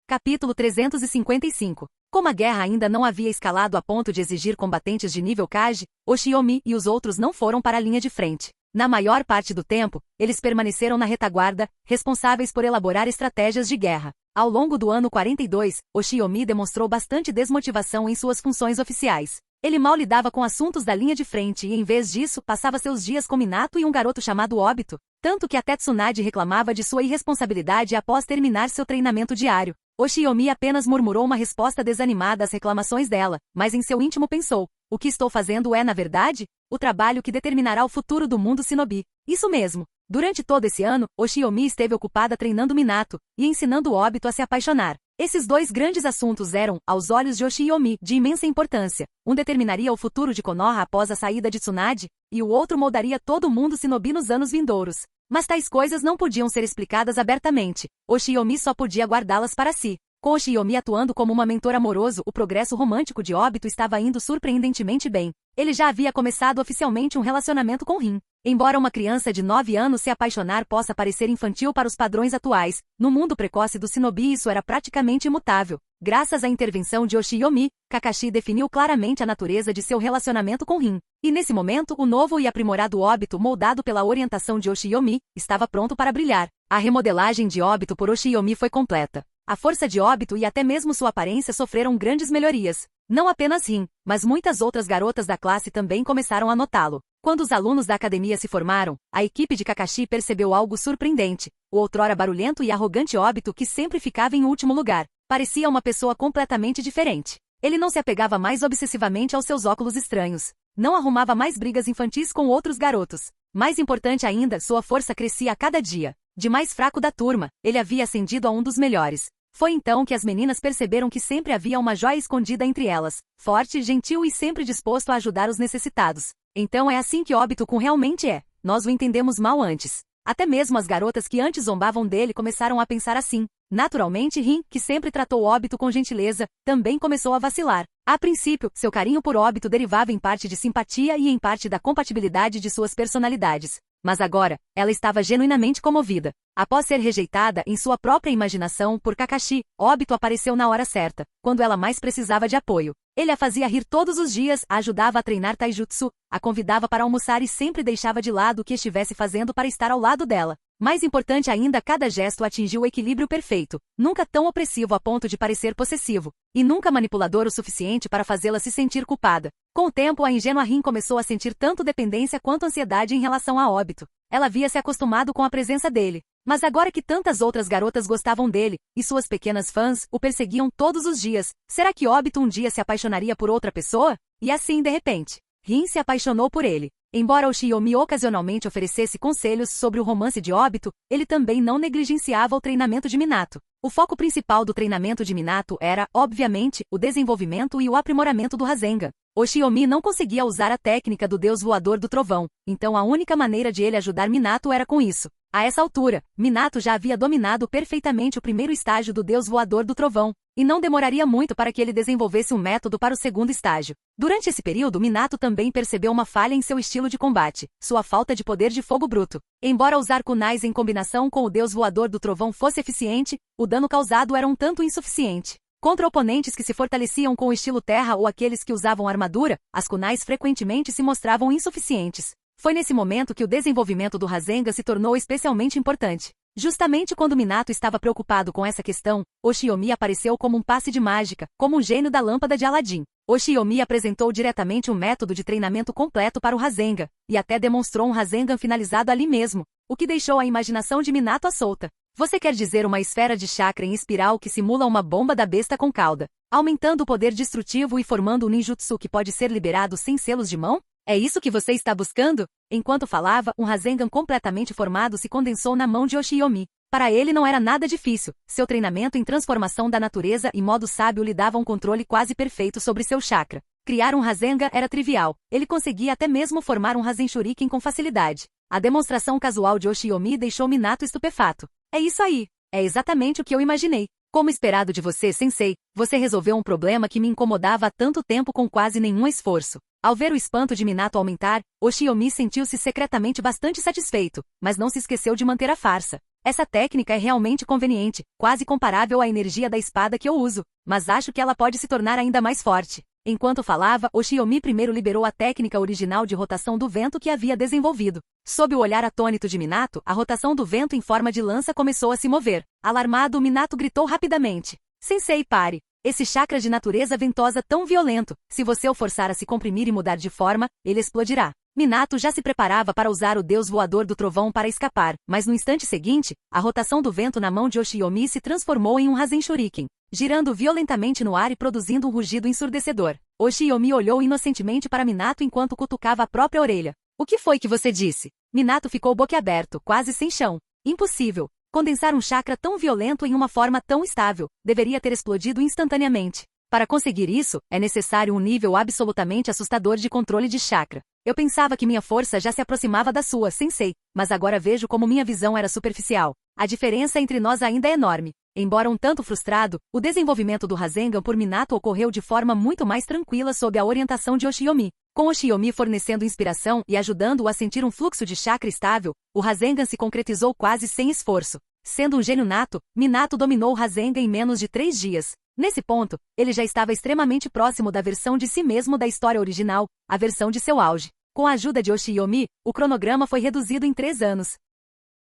Capítulo 355. Como a guerra ainda não havia escalado a ponto de exigir combatentes de nível Kage, Oshiomi e os outros não foram para a linha de frente. Na maior parte do tempo, eles permaneceram na retaguarda, responsáveis por elaborar estratégias de guerra. Ao longo do ano 42, Oshiomi demonstrou bastante desmotivação em suas funções oficiais. Ele mal lidava com assuntos da linha de frente e, em vez disso, passava seus dias com Minato e um garoto chamado Obito, tanto que até Tsunade reclamava de sua irresponsabilidade após terminar seu treinamento diário. Oshiomi apenas murmurou uma resposta desanimada às reclamações dela, mas em seu íntimo pensou: o que estou fazendo é, na verdade, o trabalho que determinará o futuro do mundo shinobi. Isso mesmo. Durante todo esse ano, Oshiomi esteve ocupada treinando Minato e ensinando Obito a se apaixonar. Esses 2 grandes assuntos eram, aos olhos de Oshiomi, de imensa importância. Um determinaria o futuro de Konoha após a saída de Tsunade, e o outro moldaria todo o mundo shinobi nos anos vindouros. Mas tais coisas não podiam ser explicadas abertamente. Oshiomi só podia guardá-las para si. Com Oshiomi atuando como uma mentor amoroso, o progresso romântico de Obito estava indo surpreendentemente bem. Ele já havia começado oficialmente um relacionamento com Rin. Embora uma criança de 9 anos se apaixonar possa parecer infantil para os padrões atuais, no mundo precoce do shinobi isso era praticamente imutável. Graças à intervenção de Oshiomi, Kakashi definiu claramente a natureza de seu relacionamento com Rin. E nesse momento, o novo e aprimorado Obito, moldado pela orientação de Oshiomi, estava pronto para brilhar. A remodelagem de Obito por Oshiomi foi completa. A força de Obito e até mesmo sua aparência sofreram grandes melhorias. Não apenas Rin, mas muitas outras garotas da classe também começaram a notá-lo. Quando os alunos da academia se formaram, a equipe de Kakashi percebeu algo surpreendente. O outrora barulhento e arrogante Obito, que sempre ficava em último lugar, parecia uma pessoa completamente diferente. Ele não se apegava mais obsessivamente aos seus óculos estranhos. Não arrumava mais brigas infantis com outros garotos. Mais importante ainda, sua força crescia a cada dia. De mais fraco da turma, ele havia ascendido a um dos melhores. Foi então que as meninas perceberam que sempre havia uma joia escondida entre elas, forte, gentil e sempre disposto a ajudar os necessitados. Então é assim que Obito-kun realmente é. Nós o entendemos mal antes. Até mesmo as garotas que antes zombavam dele começaram a pensar assim. Naturalmente Rin, que sempre tratou Obito com gentileza, também começou a vacilar. A princípio, seu carinho por Obito derivava em parte de simpatia e em parte da compatibilidade de suas personalidades. Mas agora, ela estava genuinamente comovida. Após ser rejeitada em sua própria imaginação por Kakashi, Obito apareceu na hora certa, quando ela mais precisava de apoio. Ele a fazia rir todos os dias, a ajudava a treinar taijutsu, a convidava para almoçar e sempre deixava de lado o que estivesse fazendo para estar ao lado dela. Mais importante ainda, cada gesto atingiu o equilíbrio perfeito, nunca tão opressivo a ponto de parecer possessivo, e nunca manipulador o suficiente para fazê-la se sentir culpada. Com o tempo, a ingênua Rin começou a sentir tanto dependência quanto ansiedade em relação a Obito. Ela havia se acostumado com a presença dele. Mas agora que tantas outras garotas gostavam dele, e suas pequenas fãs o perseguiam todos os dias, será que Obito um dia se apaixonaria por outra pessoa? E assim, de repente, Rin se apaixonou por ele. Embora Oshiomi ocasionalmente oferecesse conselhos sobre o romance de Obito, ele também não negligenciava o treinamento de Minato. O foco principal do treinamento de Minato era, obviamente, o desenvolvimento e o aprimoramento do Rasengan. Oshiomi não conseguia usar a técnica do deus voador do trovão, então a única maneira de ele ajudar Minato era com isso. A essa altura, Minato já havia dominado perfeitamente o primeiro estágio do deus voador do trovão, e não demoraria muito para que ele desenvolvesse um método para o segundo estágio. Durante esse período, Minato também percebeu uma falha em seu estilo de combate, sua falta de poder de fogo bruto. Embora usar kunais em combinação com o deus voador do trovão fosse eficiente, o dano causado era um tanto insuficiente. Contra oponentes que se fortaleciam com o estilo terra ou aqueles que usavam armadura, as kunais frequentemente se mostravam insuficientes. Foi nesse momento que o desenvolvimento do Rasengan se tornou especialmente importante. Justamente quando Minato estava preocupado com essa questão, Oshiomi apareceu como um passe de mágica, como um gênio da lâmpada de Aladim. Oshiomi apresentou diretamente um método de treinamento completo para o Rasengan, e até demonstrou um Rasengan finalizado ali mesmo, o que deixou a imaginação de Minato à solta. Você quer dizer uma esfera de chakra em espiral que simula uma bomba da besta com cauda, aumentando o poder destrutivo e formando um ninjutsu que pode ser liberado sem selos de mão? É isso que você está buscando? Enquanto falava, um Rasengan completamente formado se condensou na mão de Oshiomi. Para ele não era nada difícil, seu treinamento em transformação da natureza e modo sábio lhe dava um controle quase perfeito sobre seu chakra. Criar um Rasengan era trivial, ele conseguia até mesmo formar um Rasen Shuriken com facilidade. A demonstração casual de Oshiomi deixou Minato estupefato. É isso aí, é exatamente o que eu imaginei. Como esperado de você, sensei, você resolveu um problema que me incomodava há tanto tempo com quase nenhum esforço. Ao ver o espanto de Minato aumentar, Oshiomi sentiu-se secretamente bastante satisfeito, mas não se esqueceu de manter a farsa. Essa técnica é realmente conveniente, quase comparável à energia da espada que eu uso, mas acho que ela pode se tornar ainda mais forte. Enquanto falava, Oshiomi primeiro liberou a técnica original de rotação do vento que havia desenvolvido. Sob o olhar atônito de Minato, a rotação do vento em forma de lança começou a se mover. Alarmado, Minato gritou rapidamente. Sensei, pare! Esse chakra de natureza ventosa tão violento, se você o forçar a se comprimir e mudar de forma, ele explodirá. Minato já se preparava para usar o deus voador do trovão para escapar, mas no instante seguinte, a rotação do vento na mão de Oshiomi se transformou em um Rasen Shuriken, girando violentamente no ar e produzindo um rugido ensurdecedor. Oshiomi olhou inocentemente para Minato enquanto cutucava a própria orelha. O que foi que você disse? Minato ficou boquiaberto, quase sem chão. Impossível. Condensar um chakra tão violento em uma forma tão estável, deveria ter explodido instantaneamente. Para conseguir isso, é necessário um nível absolutamente assustador de controle de chakra. Eu pensava que minha força já se aproximava da sua, sensei, mas agora vejo como minha visão era superficial. A diferença entre nós ainda é enorme. Embora um tanto frustrado, o desenvolvimento do Rasengan por Minato ocorreu de forma muito mais tranquila sob a orientação de Oshiomi. Com Oshiomi fornecendo inspiração e ajudando-o a sentir um fluxo de chakra estável, o Rasengan se concretizou quase sem esforço. Sendo um gênio nato, Minato dominou o Rasengan em menos de 3 dias. Nesse ponto, ele já estava extremamente próximo da versão de si mesmo da história original, a versão de seu auge. Com a ajuda de Oshiomi, o cronograma foi reduzido em 3 anos.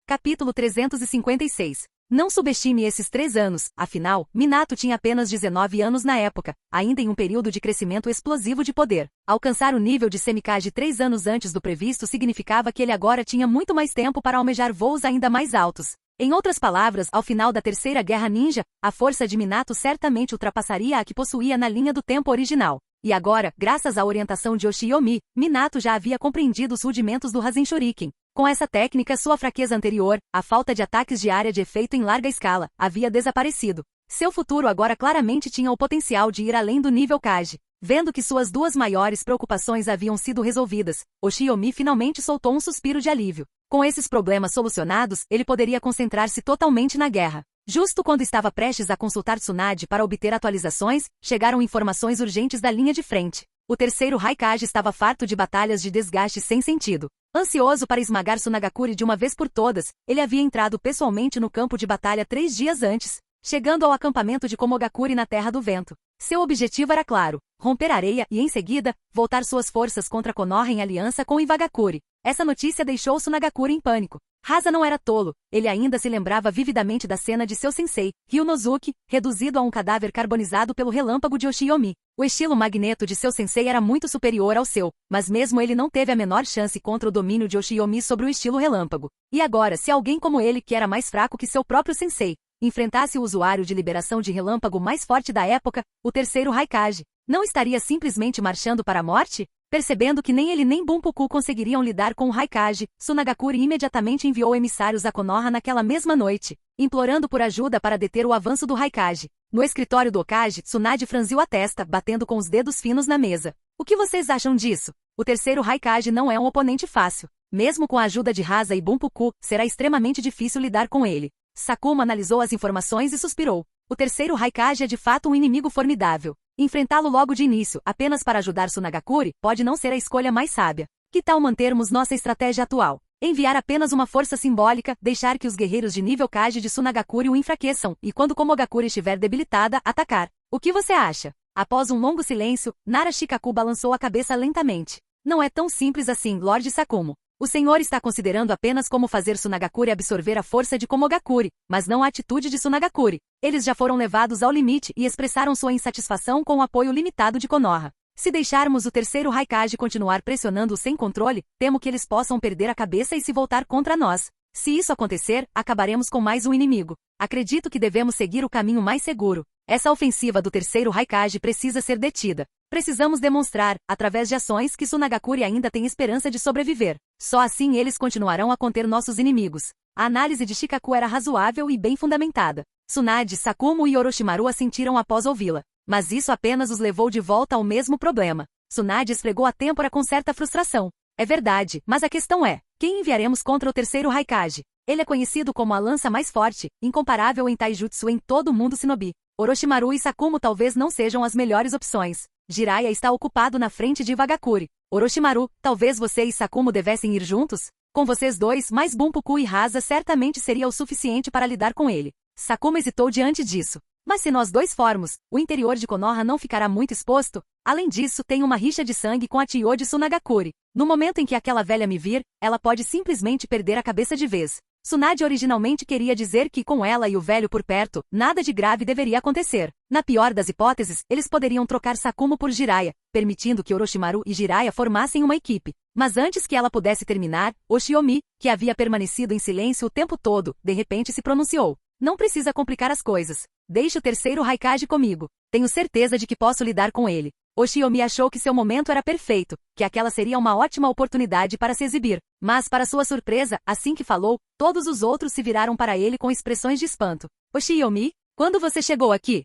Capítulo 356. Não subestime esses 3 anos, afinal, Minato tinha apenas 19 anos na época, ainda em um período de crescimento explosivo de poder. Alcançar o nível de Semikage 3 anos antes do previsto significava que ele agora tinha muito mais tempo para almejar voos ainda mais altos. Em outras palavras, ao final da Terceira Guerra Ninja, a força de Minato certamente ultrapassaria a que possuía na linha do tempo original. E agora, graças à orientação de Oshiomi, Minato já havia compreendido os rudimentos do Rasen Shuriken. Com essa técnica, sua fraqueza anterior, a falta de ataques de área de efeito em larga escala, havia desaparecido. Seu futuro agora claramente tinha o potencial de ir além do nível Kage. Vendo que suas 2 maiores preocupações haviam sido resolvidas, Oshiomi finalmente soltou um suspiro de alívio. Com esses problemas solucionados, ele poderia concentrar-se totalmente na guerra. Justo quando estava prestes a consultar Tsunade para obter atualizações, chegaram informações urgentes da linha de frente. O terceiro Raikage estava farto de batalhas de desgaste sem sentido. Ansioso para esmagar Sunagakure de uma vez por todas, ele havia entrado pessoalmente no campo de batalha 3 dias antes, chegando ao acampamento de Komogakure na Terra do Vento. Seu objetivo era claro, romper a areia e, em seguida, voltar suas forças contra Konoha em aliança com Iwagakure. Essa notícia deixou Sunagakure em pânico. Hasa não era tolo, ele ainda se lembrava vividamente da cena de seu sensei, Ryunosuke, reduzido a um cadáver carbonizado pelo relâmpago de Oshiomi. O estilo magneto de seu sensei era muito superior ao seu, mas mesmo ele não teve a menor chance contra o domínio de Oshiomi sobre o estilo relâmpago. E agora, se alguém como ele, que era mais fraco que seu próprio sensei, enfrentasse o usuário de liberação de relâmpago mais forte da época, o terceiro Raikage, não estaria simplesmente marchando para a morte? Percebendo que nem ele nem Bunpuku conseguiriam lidar com o Raikage, Sunagakure imediatamente enviou emissários a Konoha naquela mesma noite, implorando por ajuda para deter o avanço do Raikage. No escritório do Hokage, Tsunade franziu a testa, batendo com os dedos finos na mesa. O que vocês acham disso? O terceiro Raikage não é um oponente fácil. Mesmo com a ajuda de Hasa e Bunpuku, será extremamente difícil lidar com ele. Sakuma analisou as informações e suspirou. O terceiro Raikage é de fato um inimigo formidável. Enfrentá-lo logo de início, apenas para ajudar Sunagakure, pode não ser a escolha mais sábia. Que tal mantermos nossa estratégia atual? Enviar apenas uma força simbólica, deixar que os guerreiros de nível Kage de Sunagakure o enfraqueçam, e quando Komogakure estiver debilitada, atacar. O que você acha? Após um longo silêncio, Nara Shikaku balançou a cabeça lentamente. Não é tão simples assim, Lord Sakumo. O senhor está considerando apenas como fazer Tsunagakure absorver a força de Komogakure, mas não a atitude de Tsunagakure. Eles já foram levados ao limite e expressaram sua insatisfação com o apoio limitado de Konoha. Se deixarmos o terceiro Raikage continuar pressionando sem controle, temo que eles possam perder a cabeça e se voltar contra nós. Se isso acontecer, acabaremos com mais um inimigo. Acredito que devemos seguir o caminho mais seguro. Essa ofensiva do terceiro Raikage precisa ser detida. Precisamos demonstrar, através de ações, que Tsunagakure ainda tem esperança de sobreviver. Só assim eles continuarão a conter nossos inimigos. A análise de Shikaku era razoável e bem fundamentada. Tsunade, Sakumo e Orochimaru assentiram após ouvi-la. Mas isso apenas os levou de volta ao mesmo problema. Tsunade esfregou a têmpora com certa frustração. É verdade, mas a questão é, quem enviaremos contra o terceiro Raikage? Ele é conhecido como a lança mais forte, incomparável em taijutsu em todo o mundo shinobi. Orochimaru e Sakumo talvez não sejam as melhores opções. Jiraiya está ocupado na frente de Iwagakure. Orochimaru, talvez você e Sakumo devessem ir juntos? Com vocês dois, mais Bunpuku e Rasa certamente seria o suficiente para lidar com ele. Sakumo hesitou diante disso. Mas se nós dois formos, o interior de Konoha não ficará muito exposto? Além disso, tem uma rixa de sangue com a Chiyo de Tsunagakure. No momento em que aquela velha me vir, ela pode simplesmente perder a cabeça de vez. Tsunade originalmente queria dizer que com ela e o velho por perto, nada de grave deveria acontecer. Na pior das hipóteses, eles poderiam trocar Sakumo por Jiraiya, permitindo que Orochimaru e Jiraiya formassem uma equipe. Mas antes que ela pudesse terminar, Oshiomi, que havia permanecido em silêncio o tempo todo, de repente se pronunciou. Não precisa complicar as coisas. Deixe o terceiro Raikage comigo. Tenho certeza de que posso lidar com ele. Oshiomi achou que seu momento era perfeito, que aquela seria uma ótima oportunidade para se exibir. Mas, para sua surpresa, assim que falou, todos os outros se viraram para ele com expressões de espanto. Oshiomi, quando você chegou aqui?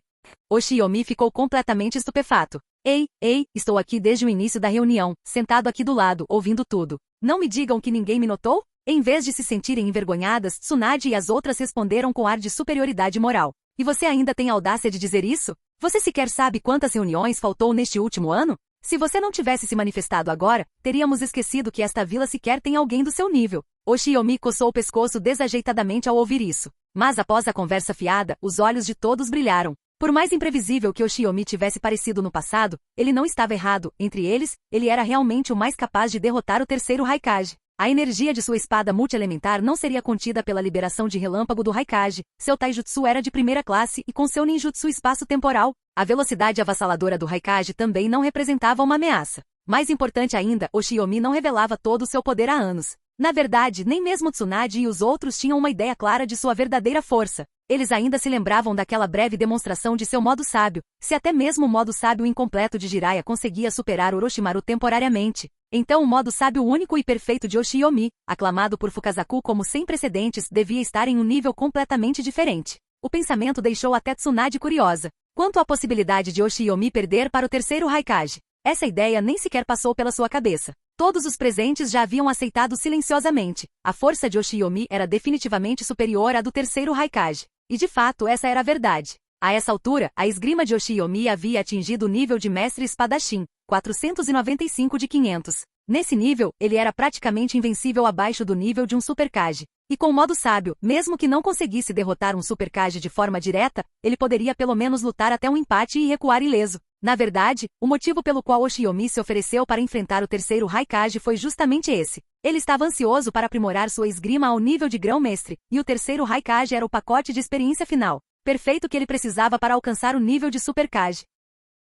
Oshiomi ficou completamente estupefato. Ei, estou aqui desde o início da reunião, sentado aqui do lado, ouvindo tudo. Não me digam que ninguém me notou? Em vez de se sentirem envergonhadas, Tsunade e as outras responderam com ar de superioridade moral. E você ainda tem a audácia de dizer isso? Você sequer sabe quantas reuniões faltou neste último ano? Se você não tivesse se manifestado agora, teríamos esquecido que esta vila sequer tem alguém do seu nível. Oshiomi coçou o pescoço desajeitadamente ao ouvir isso. Mas após a conversa fiada, os olhos de todos brilharam. Por mais imprevisível que Oshiomi tivesse parecido no passado, ele não estava errado. Entre eles, ele era realmente o mais capaz de derrotar o terceiro Raikage. A energia de sua espada multielementar não seria contida pela liberação de relâmpago do Raikage, seu taijutsu era de primeira classe e com seu ninjutsu espaço-temporal, a velocidade avassaladora do Raikage também não representava uma ameaça. Mais importante ainda, Oshiomi não revelava todo o seu poder há anos. Na verdade, nem mesmo Tsunade e os outros tinham uma ideia clara de sua verdadeira força. Eles ainda se lembravam daquela breve demonstração de seu modo sábio, se até mesmo o modo sábio incompleto de Jiraiya conseguia superar Orochimaru temporariamente. Então o modo sábio único e perfeito de Oshiomi, aclamado por Fukazaku como sem precedentes, devia estar em um nível completamente diferente. O pensamento deixou até Tsunade curiosa. Quanto à possibilidade de Oshiomi perder para o terceiro Raikage? Essa ideia nem sequer passou pela sua cabeça. Todos os presentes já haviam aceitado silenciosamente. A força de Oshiomi era definitivamente superior à do terceiro Raikage. E de fato essa era a verdade. A essa altura, a esgrima de Oshiomi havia atingido o nível de mestre espadachim, 495 de 500. Nesse nível, ele era praticamente invencível abaixo do nível de um Super Kage. E com o modo sábio, mesmo que não conseguisse derrotar um Super Kage de forma direta, ele poderia pelo menos lutar até um empate e recuar ileso. Na verdade, o motivo pelo qual Oshiomi se ofereceu para enfrentar o terceiro Raikage foi justamente esse. Ele estava ansioso para aprimorar sua esgrima ao nível de grão-mestre, e o terceiro Raikage era o pacote de experiência final, perfeito que ele precisava para alcançar o nível de Super Kage.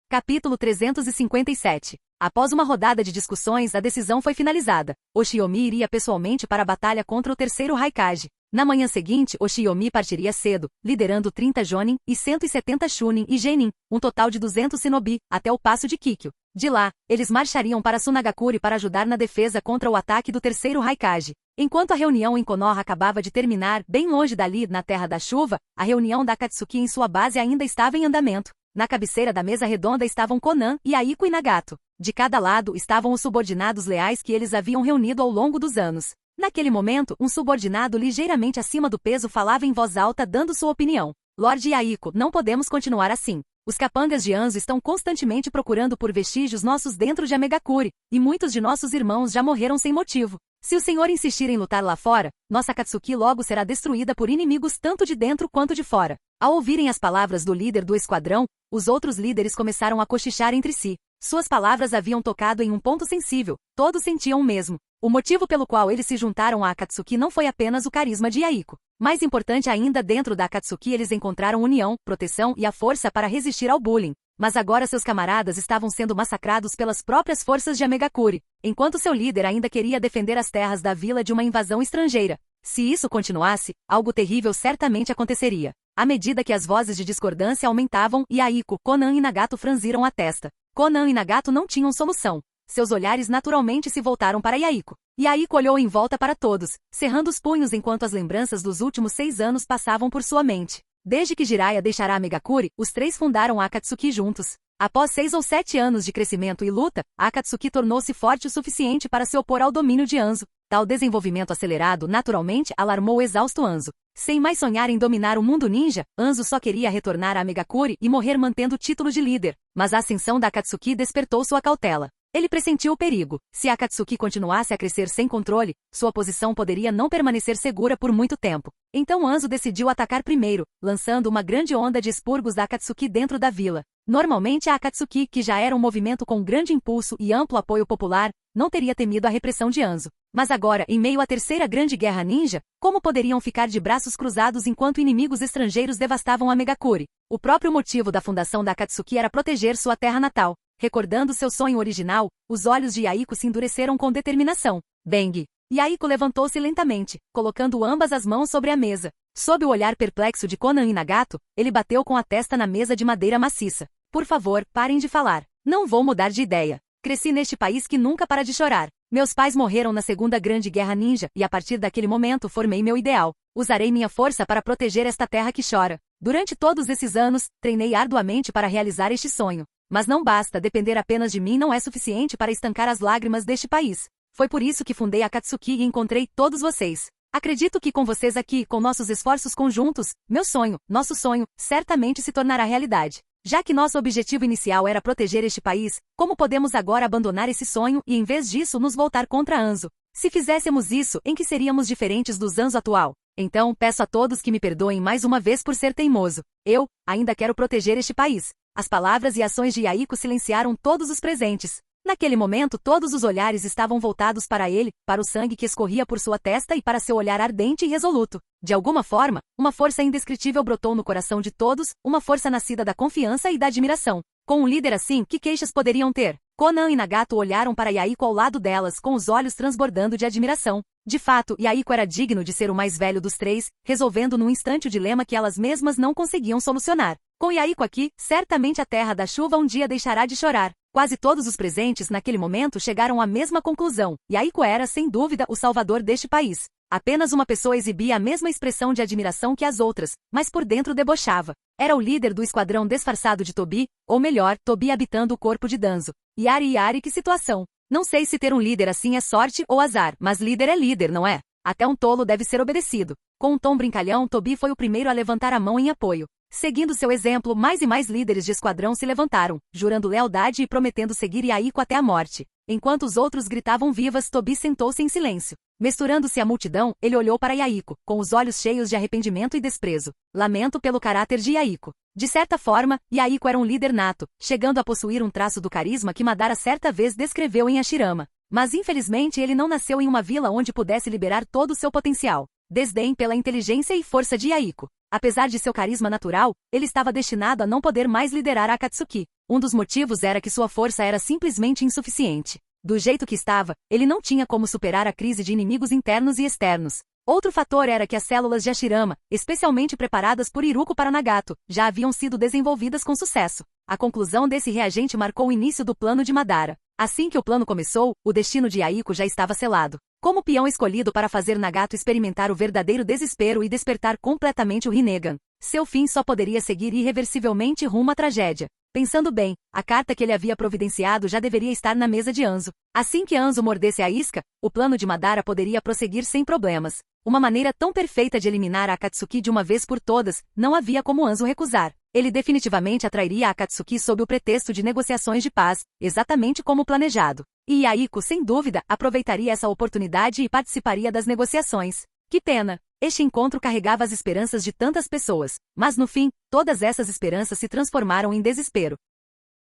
Capítulo 357. Após uma rodada de discussões, a decisão foi finalizada. Oshiomi iria pessoalmente para a batalha contra o terceiro Raikage. Na manhã seguinte, Oshiomi partiria cedo, liderando 30 Jonin e 170 Chunin e Genin, um total de 200 Shinobi, até o passo de Kikyo. De lá, eles marchariam para Tsunagakure para ajudar na defesa contra o ataque do terceiro Raikage. Enquanto a reunião em Konoha acabava de terminar, bem longe dali, na Terra da Chuva, a reunião da Akatsuki em sua base ainda estava em andamento. Na cabeceira da mesa redonda estavam Konan e Aiko e Nagato. De cada lado estavam os subordinados leais que eles haviam reunido ao longo dos anos. Naquele momento, um subordinado ligeiramente acima do peso falava em voz alta dando sua opinião. Lorde Aiko, não podemos continuar assim. Os capangas de Anzo estão constantemente procurando por vestígios nossos dentro de Amegakure, e muitos de nossos irmãos já morreram sem motivo. Se o senhor insistir em lutar lá fora, nossa Akatsuki logo será destruída por inimigos tanto de dentro quanto de fora. Ao ouvirem as palavras do líder do esquadrão, os outros líderes começaram a cochichar entre si. Suas palavras haviam tocado em um ponto sensível, todos sentiam o mesmo. O motivo pelo qual eles se juntaram a Akatsuki não foi apenas o carisma de Yaiko. Mais importante ainda, dentro da Akatsuki eles encontraram união, proteção e a força para resistir ao bullying. Mas agora seus camaradas estavam sendo massacrados pelas próprias forças de Amegakure, enquanto seu líder ainda queria defender as terras da vila de uma invasão estrangeira. Se isso continuasse, algo terrível certamente aconteceria. À medida que as vozes de discordância aumentavam, Yaiko, Konan e Nagato franziram a testa. Konan e Nagato não tinham solução. Seus olhares naturalmente se voltaram para Yaiko. Yaiko olhou em volta para todos, cerrando os punhos enquanto as lembranças dos últimos 6 anos passavam por sua mente. Desde que Jiraiya deixara a Megakure, os 3 fundaram a Akatsuki juntos. Após 6 ou 7 anos de crescimento e luta, a Akatsuki tornou-se forte o suficiente para se opor ao domínio de Anzo. Tal desenvolvimento acelerado naturalmente alarmou o exausto Anzo. Sem mais sonhar em dominar o mundo ninja, Anzo só queria retornar à Megakure e morrer mantendo o título de líder. Mas a ascensão da Akatsuki despertou sua cautela. Ele pressentiu o perigo. Se a Akatsuki continuasse a crescer sem controle, sua posição poderia não permanecer segura por muito tempo. Então Anzo decidiu atacar primeiro, lançando uma grande onda de expurgos da Akatsuki dentro da vila. Normalmente a Akatsuki, que já era um movimento com grande impulso e amplo apoio popular, não teria temido a repressão de Anzo. Mas agora, em meio à terceira grande guerra ninja, como poderiam ficar de braços cruzados enquanto inimigos estrangeiros devastavam a Megakure? O próprio motivo da fundação da Akatsuki era proteger sua terra natal. Recordando seu sonho original, os olhos de Yaiko se endureceram com determinação. Bang! Yaiko levantou-se lentamente, colocando ambas as mãos sobre a mesa. Sob o olhar perplexo de Konan e Nagato, ele bateu com a testa na mesa de madeira maciça. Por favor, parem de falar. Não vou mudar de ideia. Cresci neste país que nunca para de chorar. Meus pais morreram na Segunda Grande Guerra Ninja, e a partir daquele momento formei meu ideal. Usarei minha força para proteger esta terra que chora. Durante todos esses anos, treinei arduamente para realizar este sonho. Mas não basta, depender apenas de mim não é suficiente para estancar as lágrimas deste país. Foi por isso que fundei a Akatsuki e encontrei todos vocês. Acredito que com vocês aqui, com nossos esforços conjuntos, meu sonho, nosso sonho, certamente se tornará realidade. Já que nosso objetivo inicial era proteger este país, como podemos agora abandonar esse sonho e em vez disso nos voltar contra Anzo? Se fizéssemos isso, em que seríamos diferentes do Anzo atual? Então, peço a todos que me perdoem mais uma vez por ser teimoso. Eu, ainda quero proteger este país. As palavras e ações de Yaiko silenciaram todos os presentes. Naquele momento todos os olhares estavam voltados para ele, para o sangue que escorria por sua testa e para seu olhar ardente e resoluto. De alguma forma, uma força indescritível brotou no coração de todos, uma força nascida da confiança e da admiração. Com um líder assim, que queixas poderiam ter? Konan e Nagato olharam para Yaiko ao lado delas, com os olhos transbordando de admiração. De fato, Yaiko era digno de ser o mais velho dos 3, resolvendo num instante o dilema que elas mesmas não conseguiam solucionar. Com Yaiko aqui, certamente a terra da chuva um dia deixará de chorar. Quase todos os presentes naquele momento chegaram à mesma conclusão. Yaiko era, sem dúvida, o salvador deste país. Apenas uma pessoa exibia a mesma expressão de admiração que as outras, mas por dentro debochava. Era o líder do esquadrão disfarçado de Tobi, ou melhor, Tobi habitando o corpo de Danzo. Yari, que situação. Não sei se ter um líder assim é sorte ou azar, mas líder é líder, não é? Até um tolo deve ser obedecido. Com um tom brincalhão, Tobi foi o primeiro a levantar a mão em apoio. Seguindo seu exemplo, mais e mais líderes de esquadrão se levantaram, jurando lealdade e prometendo seguir Yaiko até a morte. Enquanto os outros gritavam vivas, Tobi sentou-se em silêncio. Misturando-se à multidão, ele olhou para Yaiko, com os olhos cheios de arrependimento e desprezo. Lamento pelo caráter de Yaiko. De certa forma, Yaiko era um líder nato, chegando a possuir um traço do carisma que Madara certa vez descreveu em Hashirama. Mas infelizmente ele não nasceu em uma vila onde pudesse liberar todo o seu potencial. Desdém pela inteligência e força de Yaiko. Apesar de seu carisma natural, ele estava destinado a não poder mais liderar a Akatsuki. Um dos motivos era que sua força era simplesmente insuficiente. Do jeito que estava, ele não tinha como superar a crise de inimigos internos e externos. Outro fator era que as células de Hashirama, especialmente preparadas por Iruko para Nagato, já haviam sido desenvolvidas com sucesso. A conclusão desse reagente marcou o início do plano de Madara. Assim que o plano começou, o destino de Yaiko já estava selado. Como peão escolhido para fazer Nagato experimentar o verdadeiro desespero e despertar completamente o Rinnegan, seu fim só poderia seguir irreversivelmente rumo à tragédia. Pensando bem, a carta que ele havia providenciado já deveria estar na mesa de Anzo. Assim que Anzo mordesse a isca, o plano de Madara poderia prosseguir sem problemas. Uma maneira tão perfeita de eliminar a Akatsuki de uma vez por todas, não havia como Anzo recusar. Ele definitivamente atrairia a Akatsuki sob o pretexto de negociações de paz, exatamente como planejado. E Yaiko, sem dúvida, aproveitaria essa oportunidade e participaria das negociações. Que pena! Este encontro carregava as esperanças de tantas pessoas, mas no fim, todas essas esperanças se transformaram em desespero.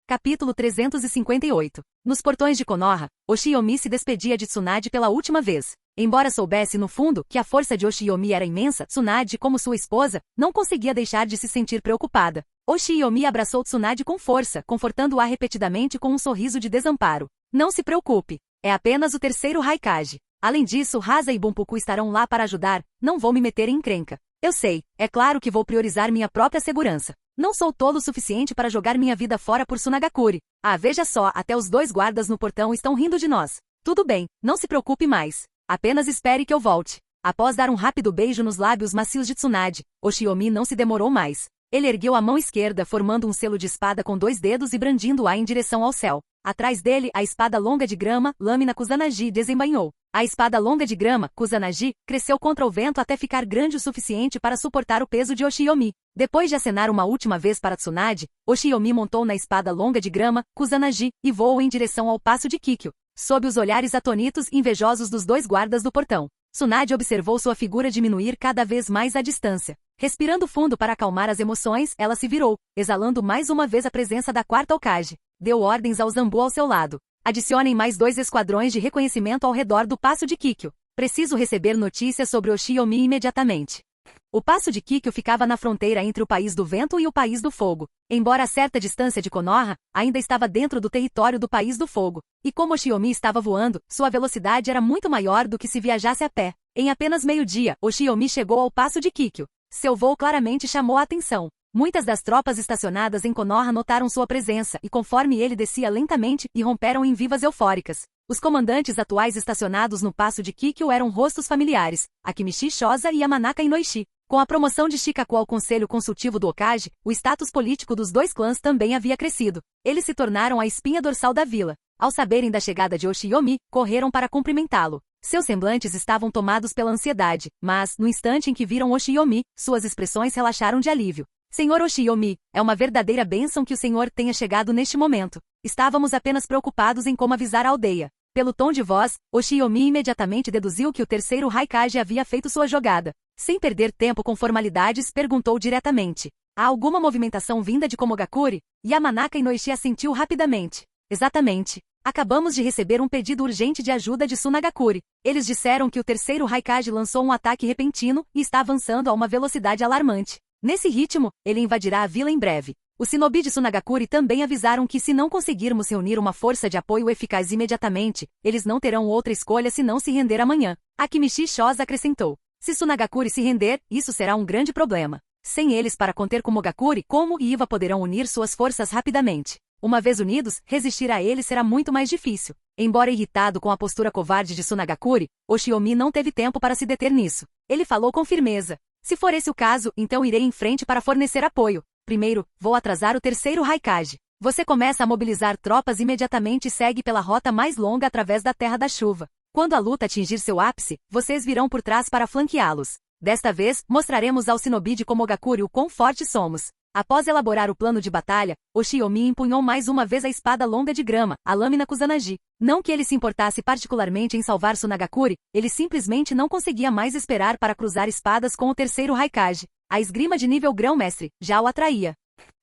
Capítulo 358. Nos portões de Konoha, Oshiyomi se despedia de Tsunade pela última vez. Embora soubesse no fundo que a força de Oshiyomi era imensa, Tsunade, como sua esposa, não conseguia deixar de se sentir preocupada. Oshiyomi abraçou Tsunade com força, confortando-a repetidamente com um sorriso de desamparo. Não se preocupe. É apenas o terceiro Raikage. Além disso, Hasa e Bunpuku estarão lá para ajudar, não vou me meter em encrenca. Eu sei, é claro que vou priorizar minha própria segurança. Não sou tolo o suficiente para jogar minha vida fora por Tsunagakure. Ah, veja só, até os dois guardas no portão estão rindo de nós. Tudo bem, não se preocupe mais. Apenas espere que eu volte. Após dar um rápido beijo nos lábios macios de Tsunade, Oshiyomi não se demorou mais. Ele ergueu a mão esquerda formando um selo de espada com 2 dedos e brandindo-a em direção ao céu. Atrás dele, a espada longa de grama, lâmina Kusanagi, desembainhou. A espada longa de grama, Kusanagi, cresceu contra o vento até ficar grande o suficiente para suportar o peso de Oshiyomi. Depois de acenar uma última vez para Tsunade, Oshiyomi montou na espada longa de grama, Kusanagi, e voou em direção ao passo de Kikyo, sob os olhares atonitos e invejosos dos 2 guardas do portão. Tsunade observou sua figura diminuir cada vez mais à distância. Respirando fundo para acalmar as emoções, ela se virou, exalando mais uma vez a presença da 4ª Hokage. Deu ordens ao Zambu ao seu lado. Adicionem mais 2 esquadrões de reconhecimento ao redor do passo de Kikyo. Preciso receber notícias sobre Oshiyomi imediatamente. O passo de Kikyo ficava na fronteira entre o País do Vento e o País do Fogo. Embora a certa distância de Konoha, ainda estava dentro do território do País do Fogo. E como Oshiyomi estava voando, sua velocidade era muito maior do que se viajasse a pé. Em apenas meio-dia, Oshiyomi chegou ao passo de Kikyo. Seu voo claramente chamou a atenção. Muitas das tropas estacionadas em Konoha notaram sua presença e conforme ele descia lentamente, irromperam em vivas eufóricas. Os comandantes atuais estacionados no passo de Kikyo eram rostos familiares, Akimichi Shoza e Yamanaka Inoishi. Com a promoção de Shikaku ao Conselho Consultivo do Hokage, o status político dos 2 clãs também havia crescido. Eles se tornaram a espinha dorsal da vila. Ao saberem da chegada de Oshiyomi, correram para cumprimentá-lo. Seus semblantes estavam tomados pela ansiedade, mas, no instante em que viram Oshiyomi, suas expressões relaxaram de alívio. Senhor Oshiyomi, é uma verdadeira bênção que o senhor tenha chegado neste momento. Estávamos apenas preocupados em como avisar a aldeia. Pelo tom de voz, Oshiyomi imediatamente deduziu que o terceiro Raikage havia feito sua jogada. Sem perder tempo com formalidades, perguntou diretamente. Há alguma movimentação vinda de Komogakure? Yamanaka Inoishi assentiu rapidamente. Exatamente. Acabamos de receber um pedido urgente de ajuda de Tsunagakure. Eles disseram que o terceiro Raikage lançou um ataque repentino e está avançando a uma velocidade alarmante. Nesse ritmo, ele invadirá a vila em breve. Os shinobi de Tsunagakure também avisaram que se não conseguirmos reunir uma força de apoio eficaz imediatamente, eles não terão outra escolha senão se render amanhã. Akimichi Shoza acrescentou. Se Tsunagakure se render, isso será um grande problema. Sem eles para conter Komogakure, Como e Iva poderão unir suas forças rapidamente. Uma vez unidos, resistir a eles será muito mais difícil. Embora irritado com a postura covarde de Tsunagakure, Oshiyomi não teve tempo para se deter nisso. Ele falou com firmeza. Se for esse o caso, então irei em frente para fornecer apoio. Primeiro, vou atrasar o terceiro Raikage. Você começa a mobilizar tropas imediatamente e segue pela rota mais longa através da Terra da Chuva. Quando a luta atingir seu ápice, vocês virão por trás para flanqueá-los. Desta vez, mostraremos ao shinobi de Komogakure o quão fortes somos. Após elaborar o plano de batalha, Oshiyomi empunhou mais uma vez a espada longa de grama, a lâmina Kusanagi. Não que ele se importasse particularmente em salvar Tsunagakure, ele simplesmente não conseguia mais esperar para cruzar espadas com o terceiro Raikage. A esgrima de nível grão-mestre já o atraía.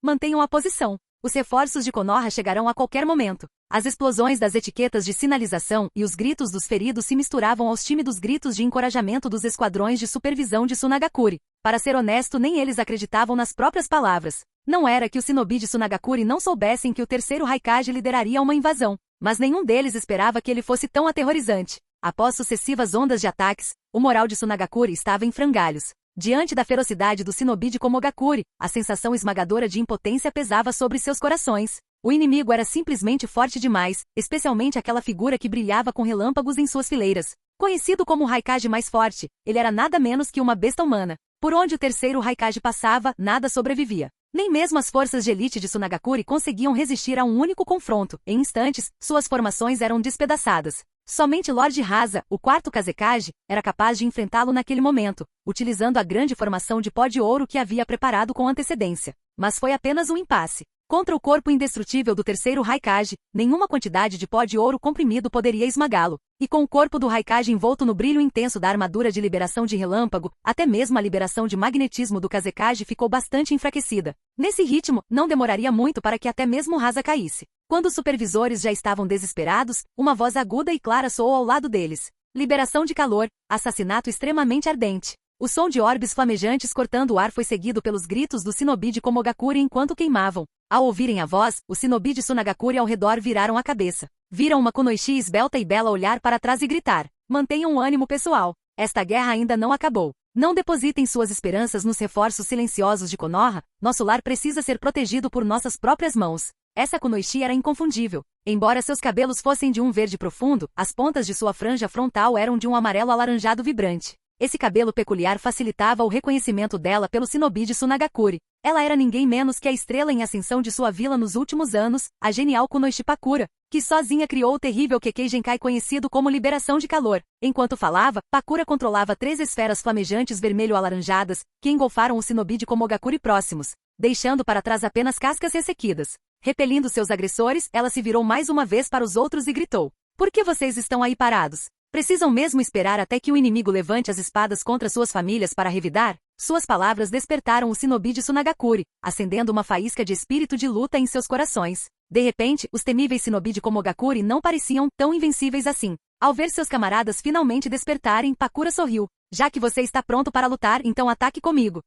Mantenham a posição. Os reforços de Konoha chegarão a qualquer momento. As explosões das etiquetas de sinalização e os gritos dos feridos se misturavam aos tímidos gritos de encorajamento dos esquadrões de supervisão de Tsunagakure. Para ser honesto, nem eles acreditavam nas próprias palavras. Não era que os shinobi de Tsunagakure não soubessem que o terceiro Raikage lideraria uma invasão, mas nenhum deles esperava que ele fosse tão aterrorizante. Após sucessivas ondas de ataques, o moral de Tsunagakure estava em frangalhos. Diante da ferocidade do shinobi de Komogakure, a sensação esmagadora de impotência pesava sobre seus corações. O inimigo era simplesmente forte demais, especialmente aquela figura que brilhava com relâmpagos em suas fileiras. Conhecido como o Raikage mais forte, ele era nada menos que uma besta humana. Por onde o terceiro Raikage passava, nada sobrevivia. Nem mesmo as forças de elite de Tsunagakure conseguiam resistir a um único confronto. Em instantes, suas formações eram despedaçadas. Somente Lord Hasa, o 4º Kazekage, era capaz de enfrentá-lo naquele momento, utilizando a grande formação de pó de ouro que havia preparado com antecedência. Mas foi apenas um impasse. Contra o corpo indestrutível do terceiro Raikage, nenhuma quantidade de pó de ouro comprimido poderia esmagá-lo. E com o corpo do Raikage envolto no brilho intenso da armadura de liberação de relâmpago, até mesmo a liberação de magnetismo do Kazekage ficou bastante enfraquecida. Nesse ritmo, não demoraria muito para que até mesmo Rasa caísse. Quando os supervisores já estavam desesperados, uma voz aguda e clara soou ao lado deles. Liberação de calor, assassinato extremamente ardente. O som de orbes flamejantes cortando o ar foi seguido pelos gritos do shinobi de Komogakure enquanto queimavam. Ao ouvirem a voz, os shinobi de Sunagakure ao redor viraram a cabeça. Viram uma Kunoichi esbelta e bela olhar para trás e gritar: mantenham o ânimo pessoal. Esta guerra ainda não acabou. Não depositem suas esperanças nos reforços silenciosos de Konoha, nosso lar precisa ser protegido por nossas próprias mãos. Essa Kunoichi era inconfundível. Embora seus cabelos fossem de um verde profundo, as pontas de sua franja frontal eram de um amarelo alaranjado vibrante. Esse cabelo peculiar facilitava o reconhecimento dela pelo shinobi de Sunagakure. Ela era ninguém menos que a estrela em ascensão de sua vila nos últimos anos, a genial Kunoichi Pakura, que sozinha criou o terrível Kekkei Genkai conhecido como liberação de calor. Enquanto falava, Pakura controlava 3 esferas flamejantes vermelho-alaranjadas, que engolfaram o shinobi de Komogakure próximos, deixando para trás apenas cascas ressequidas. Repelindo seus agressores, ela se virou mais uma vez para os outros e gritou: por que vocês estão aí parados? Precisam mesmo esperar até que o inimigo levante as espadas contra suas famílias para revidar? Suas palavras despertaram o shinobi de Sunagakure, acendendo uma faísca de espírito de luta em seus corações. De repente, os temíveis shinobi de Komogakure não pareciam tão invencíveis assim. Ao ver seus camaradas finalmente despertarem, Pakura sorriu. Já que você está pronto para lutar, então ataque comigo.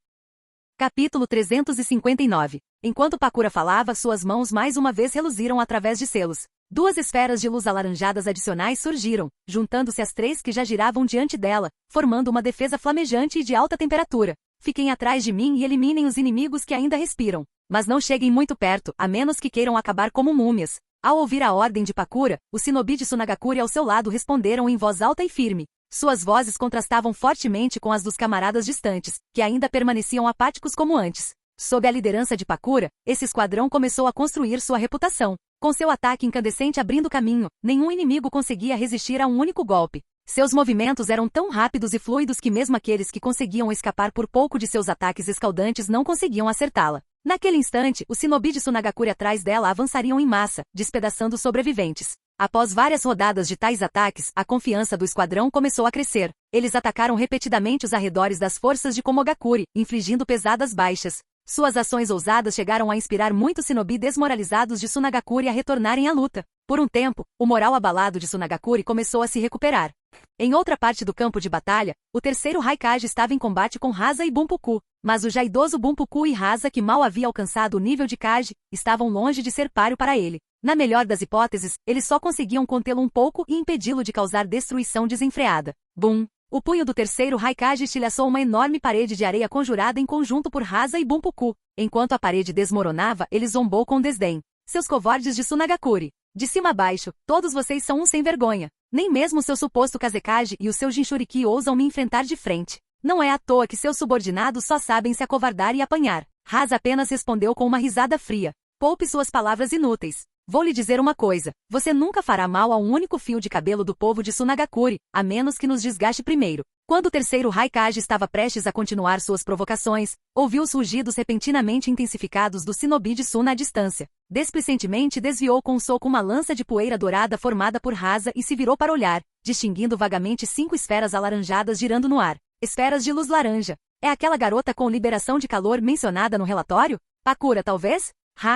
Capítulo 359. Enquanto Pakura falava, suas mãos mais uma vez reluziram através de selos. 2 esferas de luz alaranjadas adicionais surgiram, juntando-se às 3 que já giravam diante dela, formando uma defesa flamejante e de alta temperatura. Fiquem atrás de mim e eliminem os inimigos que ainda respiram. Mas não cheguem muito perto, a menos que queiram acabar como múmias. Ao ouvir a ordem de Pakura, os shinobi de Sunagakure ao seu lado responderam em voz alta e firme. Suas vozes contrastavam fortemente com as dos camaradas distantes, que ainda permaneciam apáticos como antes. Sob a liderança de Pakura, esse esquadrão começou a construir sua reputação. Com seu ataque incandescente abrindo caminho, nenhum inimigo conseguia resistir a um único golpe. Seus movimentos eram tão rápidos e fluidos que mesmo aqueles que conseguiam escapar por pouco de seus ataques escaldantes não conseguiam acertá-la. Naquele instante, os shinobi de Sunagakure atrás dela avançariam em massa, despedaçando os sobreviventes. Após várias rodadas de tais ataques, a confiança do esquadrão começou a crescer. Eles atacaram repetidamente os arredores das forças de Komogakure, infligindo pesadas baixas. Suas ações ousadas chegaram a inspirar muitos shinobi desmoralizados de Sunagakure a retornarem à luta. Por um tempo, o moral abalado de Sunagakure começou a se recuperar. Em outra parte do campo de batalha, o terceiro Raikage estava em combate com Rasa e Bunpuku, mas o já idoso Bunpuku e Rasa, que mal havia alcançado o nível de Kage, estavam longe de ser páreo para ele. Na melhor das hipóteses, eles só conseguiam contê-lo um pouco e impedi-lo de causar destruição desenfreada. Bum! O punho do terceiro Raikage estilhaçou uma enorme parede de areia conjurada em conjunto por Rasa e Bunpuku. Enquanto a parede desmoronava, ele zombou com desdém. Seus covardes de Sunagakure. De cima a baixo, todos vocês são sem vergonha. Nem mesmo seu suposto Kazekage e o seu Jinchuriki ousam me enfrentar de frente. Não é à toa que seus subordinados só sabem se acovardar e apanhar. Rasa apenas respondeu com uma risada fria. Poupe suas palavras inúteis. Vou lhe dizer uma coisa, você nunca fará mal a um único fio de cabelo do povo de Sunagakure, a menos que nos desgaste primeiro. Quando o terceiro Raikage estava prestes a continuar suas provocações, ouviu os rugidos repentinamente intensificados do shinobi de Suna à distância. Desplicentemente desviou com um soco uma lança de poeira dourada formada por Rasa e se virou para olhar, distinguindo vagamente 5 esferas alaranjadas girando no ar. Esferas de luz laranja. É aquela garota com liberação de calor mencionada no relatório? Pakura, talvez?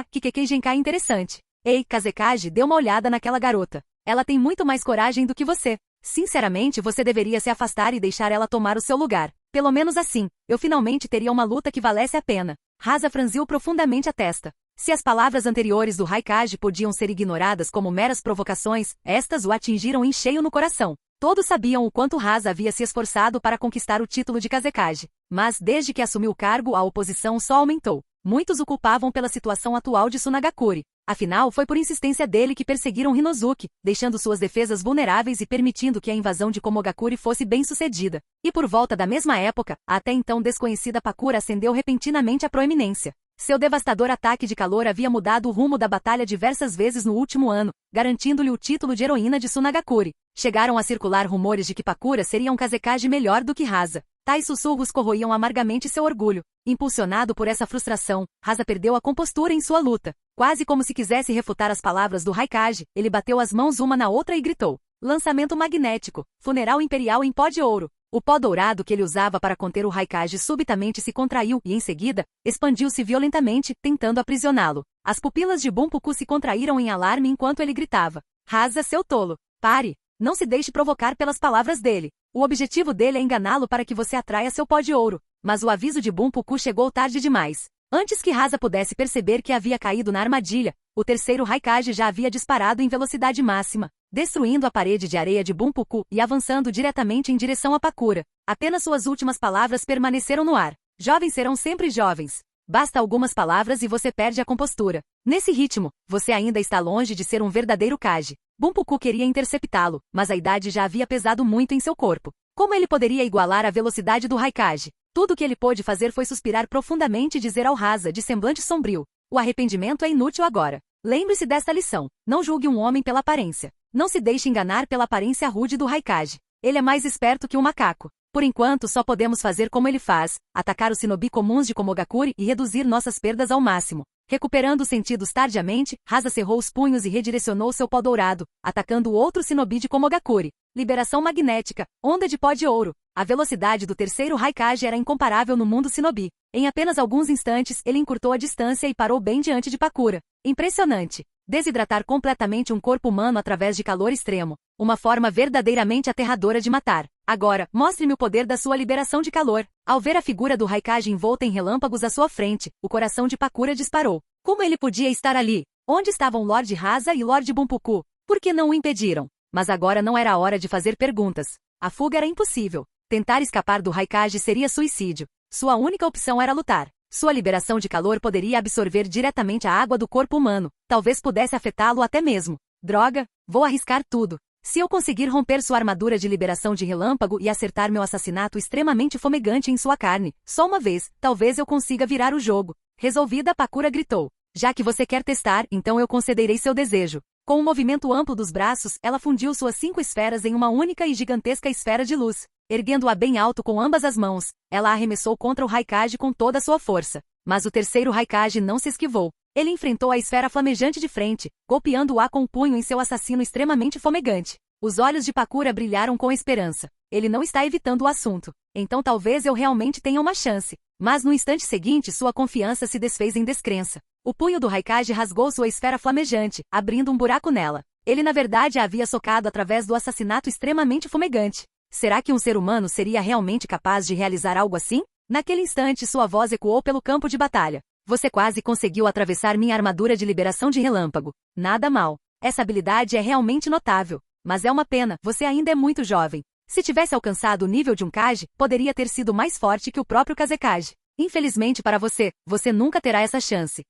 Que Kekkei Genkai interessante. Ei, Kazekage, dê uma olhada naquela garota. Ela tem muito mais coragem do que você. Sinceramente, você deveria se afastar e deixar ela tomar o seu lugar. Pelo menos assim, eu finalmente teria uma luta que valesse a pena. Rasa franziu profundamente a testa. Se as palavras anteriores do Raikage podiam ser ignoradas como meras provocações, estas o atingiram em cheio no coração. Todos sabiam o quanto Rasa havia se esforçado para conquistar o título de Kazekage. Mas desde que assumiu o cargo, a oposição só aumentou. Muitos o culpavam pela situação atual de Sunagakure. Afinal, foi por insistência dele que perseguiram Hinozuki, deixando suas defesas vulneráveis e permitindo que a invasão de Komogakure fosse bem-sucedida. E por volta da mesma época, a até então desconhecida Pakura ascendeu repentinamente à proeminência. Seu devastador ataque de calor havia mudado o rumo da batalha diversas vezes no último ano, garantindo-lhe o título de heroína de Sunagakure. Chegaram a circular rumores de que Pakura seria um Kazekage melhor do que Rasa. Tais sussurros corroíam amargamente seu orgulho. Impulsionado por essa frustração, Rasa perdeu a compostura em sua luta. Quase como se quisesse refutar as palavras do Raikage, ele bateu as mãos uma na outra e gritou: lançamento magnético, funeral imperial em pó de ouro. O pó dourado que ele usava para conter o Raikage subitamente se contraiu e, em seguida, expandiu-se violentamente, tentando aprisioná-lo. As pupilas de Bunpuku se contraíram em alarme enquanto ele gritava: Rasa, seu tolo! Pare! Não se deixe provocar pelas palavras dele. O objetivo dele é enganá-lo para que você atraia seu pó de ouro. Mas o aviso de Bunpuku chegou tarde demais. Antes que Rasa pudesse perceber que havia caído na armadilha, o terceiro Raikage já havia disparado em velocidade máxima, destruindo a parede de areia de Bunpuku e avançando diretamente em direção a Pakura. Apenas suas últimas palavras permaneceram no ar. Jovens serão sempre jovens. Basta algumas palavras e você perde a compostura. Nesse ritmo, você ainda está longe de ser um verdadeiro Kage. Bunpuku queria interceptá-lo, mas a idade já havia pesado muito em seu corpo. Como ele poderia igualar a velocidade do Raikage? Tudo o que ele pôde fazer foi suspirar profundamente e dizer ao Rasa, de semblante sombrio: o arrependimento é inútil agora. Lembre-se desta lição. Não julgue um homem pela aparência. Não se deixe enganar pela aparência rude do Raikage. Ele é mais esperto que um macaco. Por enquanto, só podemos fazer como ele faz: atacar os shinobi comuns de Komogakure e reduzir nossas perdas ao máximo. Recuperando os sentidos tardiamente, Rasa cerrou os punhos e redirecionou seu pó dourado, atacando o outro shinobi de Komogakure. Liberação magnética, onda de pó de ouro. A velocidade do terceiro Raikage era incomparável no mundo shinobi. Em apenas alguns instantes, ele encurtou a distância e parou bem diante de Pakura. Impressionante! Desidratar completamente um corpo humano através de calor extremo. Uma forma verdadeiramente aterradora de matar. Agora, mostre-me o poder da sua liberação de calor. Ao ver a figura do Raikage envolta em relâmpagos à sua frente, o coração de Pakura disparou. Como ele podia estar ali? Onde estavam Lord Rasa e Lord Bunpuku? Por que não o impediram? Mas agora não era a hora de fazer perguntas. A fuga era impossível. Tentar escapar do Raikage seria suicídio. Sua única opção era lutar. Sua liberação de calor poderia absorver diretamente a água do corpo humano. Talvez pudesse afetá-lo até mesmo. Droga, vou arriscar tudo. Se eu conseguir romper sua armadura de liberação de relâmpago e acertar meu assassinato extremamente fumegante em sua carne, só uma vez, talvez eu consiga virar o jogo. Resolvida, Pakura gritou. Já que você quer testar, então eu concederei seu desejo. Com um movimento amplo dos braços, ela fundiu suas 5 esferas em uma única e gigantesca esfera de luz. Erguendo-a bem alto com ambas as mãos, ela a arremessou contra o Raikage com toda a sua força. Mas o terceiro Raikage não se esquivou. Ele enfrentou a esfera flamejante de frente, golpeando-a com o punho em seu assassino extremamente fumegante. Os olhos de Pakura brilharam com esperança. Ele não está evitando o assunto. Então talvez eu realmente tenha uma chance. Mas no instante seguinte sua confiança se desfez em descrença. O punho do Raikage rasgou sua esfera flamejante, abrindo um buraco nela. Ele na verdade a havia socado através do assassinato extremamente fumegante. Será que um ser humano seria realmente capaz de realizar algo assim? Naquele instante sua voz ecoou pelo campo de batalha. Você quase conseguiu atravessar minha armadura de liberação de relâmpago. Nada mal. Essa habilidade é realmente notável. Mas é uma pena, você ainda é muito jovem. Se tivesse alcançado o nível de um Kage, poderia ter sido mais forte que o próprio Kazekage. Infelizmente para você, você nunca terá essa chance.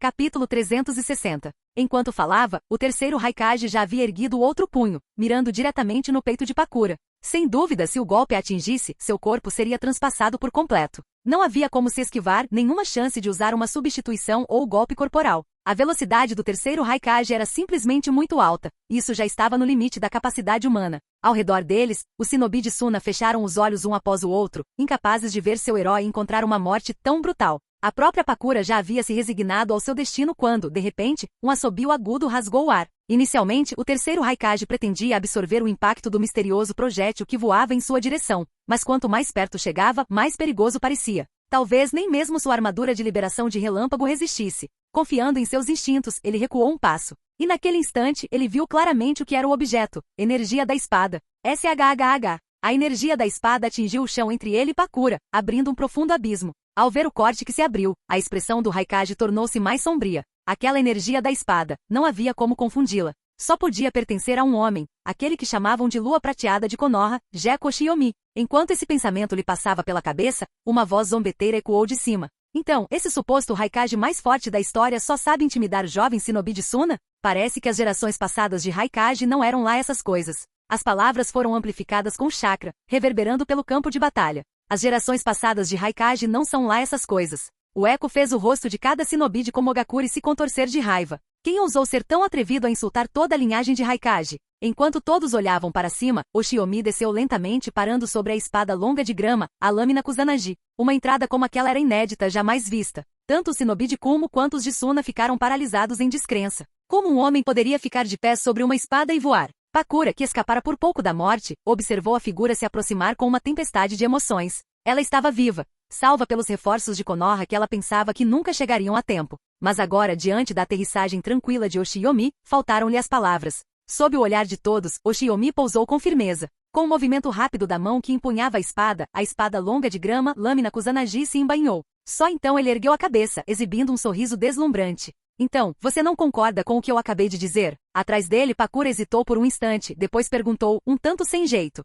Capítulo 360. Enquanto falava, o terceiro Raikage já havia erguido o outro punho, mirando diretamente no peito de Pakura. Sem dúvida, se o golpe a atingisse, seu corpo seria transpassado por completo. Não havia como se esquivar, nenhuma chance de usar uma substituição ou golpe corporal. A velocidade do terceiro Raikage era simplesmente muito alta. Isso já estava no limite da capacidade humana. Ao redor deles, os shinobi de Suna fecharam os olhos um após o outro, incapazes de ver seu herói encontrar uma morte tão brutal. A própria Pakura já havia se resignado ao seu destino quando, de repente, um assobio agudo rasgou o ar. Inicialmente, o terceiro Raikage pretendia absorver o impacto do misterioso projétil que voava em sua direção, mas quanto mais perto chegava, mais perigoso parecia. Talvez nem mesmo sua armadura de liberação de relâmpago resistisse. Confiando em seus instintos, ele recuou um passo. E naquele instante, ele viu claramente o que era o objeto: energia da espada. SHHH. A energia da espada atingiu o chão entre ele e Pakura, abrindo um profundo abismo. Ao ver o corte que se abriu, a expressão do Raikage tornou-se mais sombria. Aquela energia da espada, não havia como confundi-la. Só podia pertencer a um homem, aquele que chamavam de Lua Prateada de Konoha, Gekko Shiomi. Enquanto esse pensamento lhe passava pela cabeça, uma voz zombeteira ecoou de cima. Então, esse suposto Raikage mais forte da história só sabe intimidar jovens shinobi de Suna? Parece que as gerações passadas de Raikage não eram lá essas coisas. As palavras foram amplificadas com chakra, reverberando pelo campo de batalha. As gerações passadas de Raikage não são lá essas coisas. O eco fez o rosto de cada shinobi de Komogakure se contorcer de raiva. Quem ousou ser tão atrevido a insultar toda a linhagem de Raikage? Enquanto todos olhavam para cima, Oshiomi desceu lentamente parando sobre a espada longa de grama, a lâmina Kusanagi. Uma entrada como aquela era inédita, jamais vista. Tanto os shinobi de Kumo quanto os de Suna ficaram paralisados em descrença. Como um homem poderia ficar de pé sobre uma espada e voar? Pakura, que escapara por pouco da morte, observou a figura se aproximar com uma tempestade de emoções. Ela estava viva, salva pelos reforços de Konoha que ela pensava que nunca chegariam a tempo. Mas agora, diante da aterrissagem tranquila de Oshiomi, faltaram-lhe as palavras. Sob o olhar de todos, Oshiomi pousou com firmeza. Com um movimento rápido da mão que empunhava a espada longa de grama, lâmina Kusanagi se embainhou. Só então ele ergueu a cabeça, exibindo um sorriso deslumbrante. Então, você não concorda com o que eu acabei de dizer? Atrás dele, Pakura hesitou por um instante, depois perguntou, um tanto sem jeito.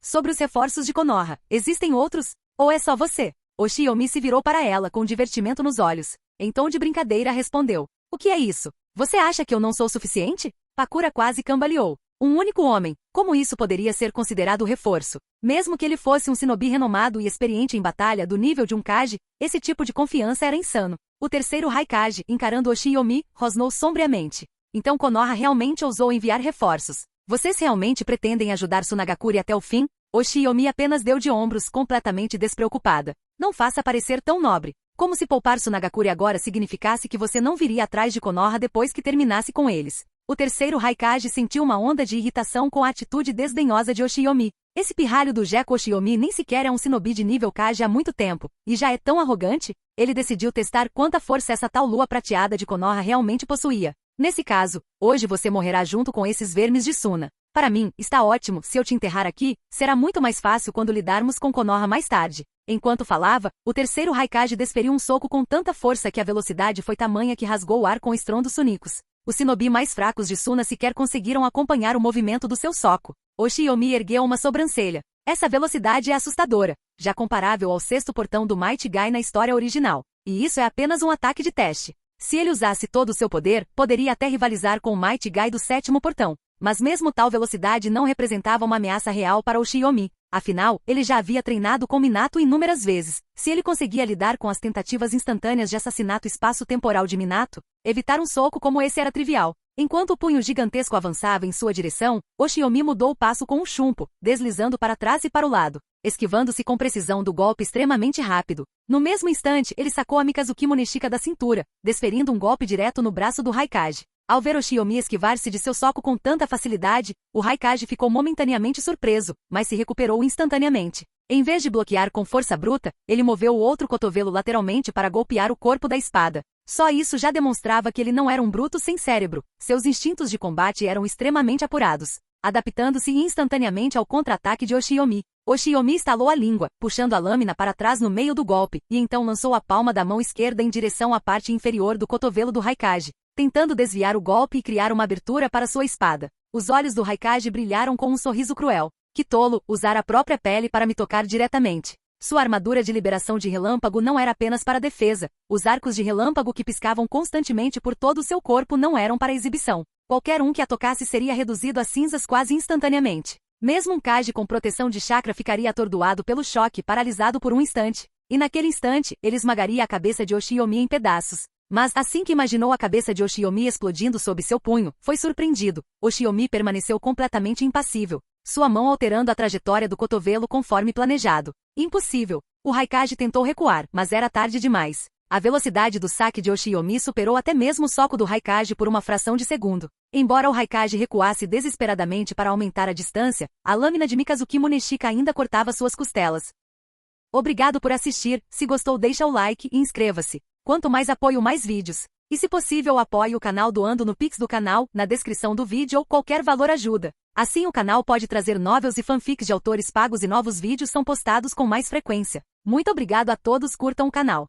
Sobre os reforços de Konoha, existem outros? Ou é só você? Oshiomi se virou para ela com divertimento nos olhos. Em tom de brincadeira respondeu. O que é isso? Você acha que eu não sou suficiente? Pakura quase cambaleou. Um único homem, como isso poderia ser considerado reforço? Mesmo que ele fosse um shinobi renomado e experiente em batalha do nível de um Kage, esse tipo de confiança era insano. O terceiro Raikage, encarando Oshiomi, rosnou sombriamente. Então Konoha realmente ousou enviar reforços. Vocês realmente pretendem ajudar Sunagakure até o fim? Oshiomi apenas deu de ombros, completamente despreocupada. Não faça parecer tão nobre. Como se poupar Sunagakure agora significasse que você não viria atrás de Konoha depois que terminasse com eles. O terceiro Raikage sentiu uma onda de irritação com a atitude desdenhosa de Oshiomi. Esse pirralho do Geco Oshiomi nem sequer é um shinobi de nível Kage há muito tempo, e já é tão arrogante? Ele decidiu testar quanta força essa tal lua prateada de Konoha realmente possuía. Nesse caso, hoje você morrerá junto com esses vermes de Suna. Para mim, está ótimo, se eu te enterrar aqui, será muito mais fácil quando lidarmos com Konoha mais tarde. Enquanto falava, o terceiro Raikage desferiu um soco com tanta força que a velocidade foi tamanha que rasgou o ar com estrondos sonicos. Os shinobi mais fracos de Suna sequer conseguiram acompanhar o movimento do seu soco. Oshiomi ergueu uma sobrancelha. Essa velocidade é assustadora, já comparável ao sexto portão do Might Guy na história original. E isso é apenas um ataque de teste. Se ele usasse todo o seu poder, poderia até rivalizar com o Might Guy do sétimo portão. Mas mesmo tal velocidade não representava uma ameaça real para Oshiomi. Afinal, ele já havia treinado com Minato inúmeras vezes. Se ele conseguia lidar com as tentativas instantâneas de assassinato espaço-temporal de Minato, evitar um soco como esse era trivial. Enquanto o punho gigantesco avançava em sua direção, Oshiomi mudou o passo com um chumpo, deslizando para trás e para o lado, esquivando-se com precisão do golpe extremamente rápido. No mesmo instante, ele sacou a Mikazuki Moneshika da cintura, desferindo um golpe direto no braço do Raikage. Ao ver Oshiomi esquivar-se de seu soco com tanta facilidade, o Raikage ficou momentaneamente surpreso, mas se recuperou instantaneamente. Em vez de bloquear com força bruta, ele moveu o outro cotovelo lateralmente para golpear o corpo da espada. Só isso já demonstrava que ele não era um bruto sem cérebro. Seus instintos de combate eram extremamente apurados, adaptando-se instantaneamente ao contra-ataque de Oshiomi. Oshiomi estalou a língua, puxando a lâmina para trás no meio do golpe, e então lançou a palma da mão esquerda em direção à parte inferior do cotovelo do Raikage, tentando desviar o golpe e criar uma abertura para sua espada. Os olhos do Raikage brilharam com um sorriso cruel. Que tolo, usar a própria pele para me tocar diretamente. Sua armadura de liberação de relâmpago não era apenas para defesa. Os arcos de relâmpago que piscavam constantemente por todo o seu corpo não eram para exibição. Qualquer um que a tocasse seria reduzido a cinzas quase instantaneamente. Mesmo um Kage com proteção de chakra ficaria atordoado pelo choque, paralisado por um instante. E naquele instante, ele esmagaria a cabeça de Oshiomi em pedaços. Mas, assim que imaginou a cabeça de Oshiomi explodindo sob seu punho, foi surpreendido. Oshiomi permaneceu completamente impassível, sua mão alterando a trajetória do cotovelo conforme planejado. Impossível. O Raikage tentou recuar, mas era tarde demais. A velocidade do saque de Oshiomi superou até mesmo o soco do Raikage por uma fração de segundo. Embora o Raikage recuasse desesperadamente para aumentar a distância, a lâmina de Mikazuki Moneshika ainda cortava suas costelas. Obrigado por assistir, se gostou deixa o like e inscreva-se. Quanto mais apoio mais vídeos. E se possível apoie o canal doando no Pix do canal, na descrição do vídeo ou qualquer valor ajuda. Assim o canal pode trazer novels e fanfics de autores pagos e novos vídeos são postados com mais frequência. Muito obrigado a todos, curtam o canal.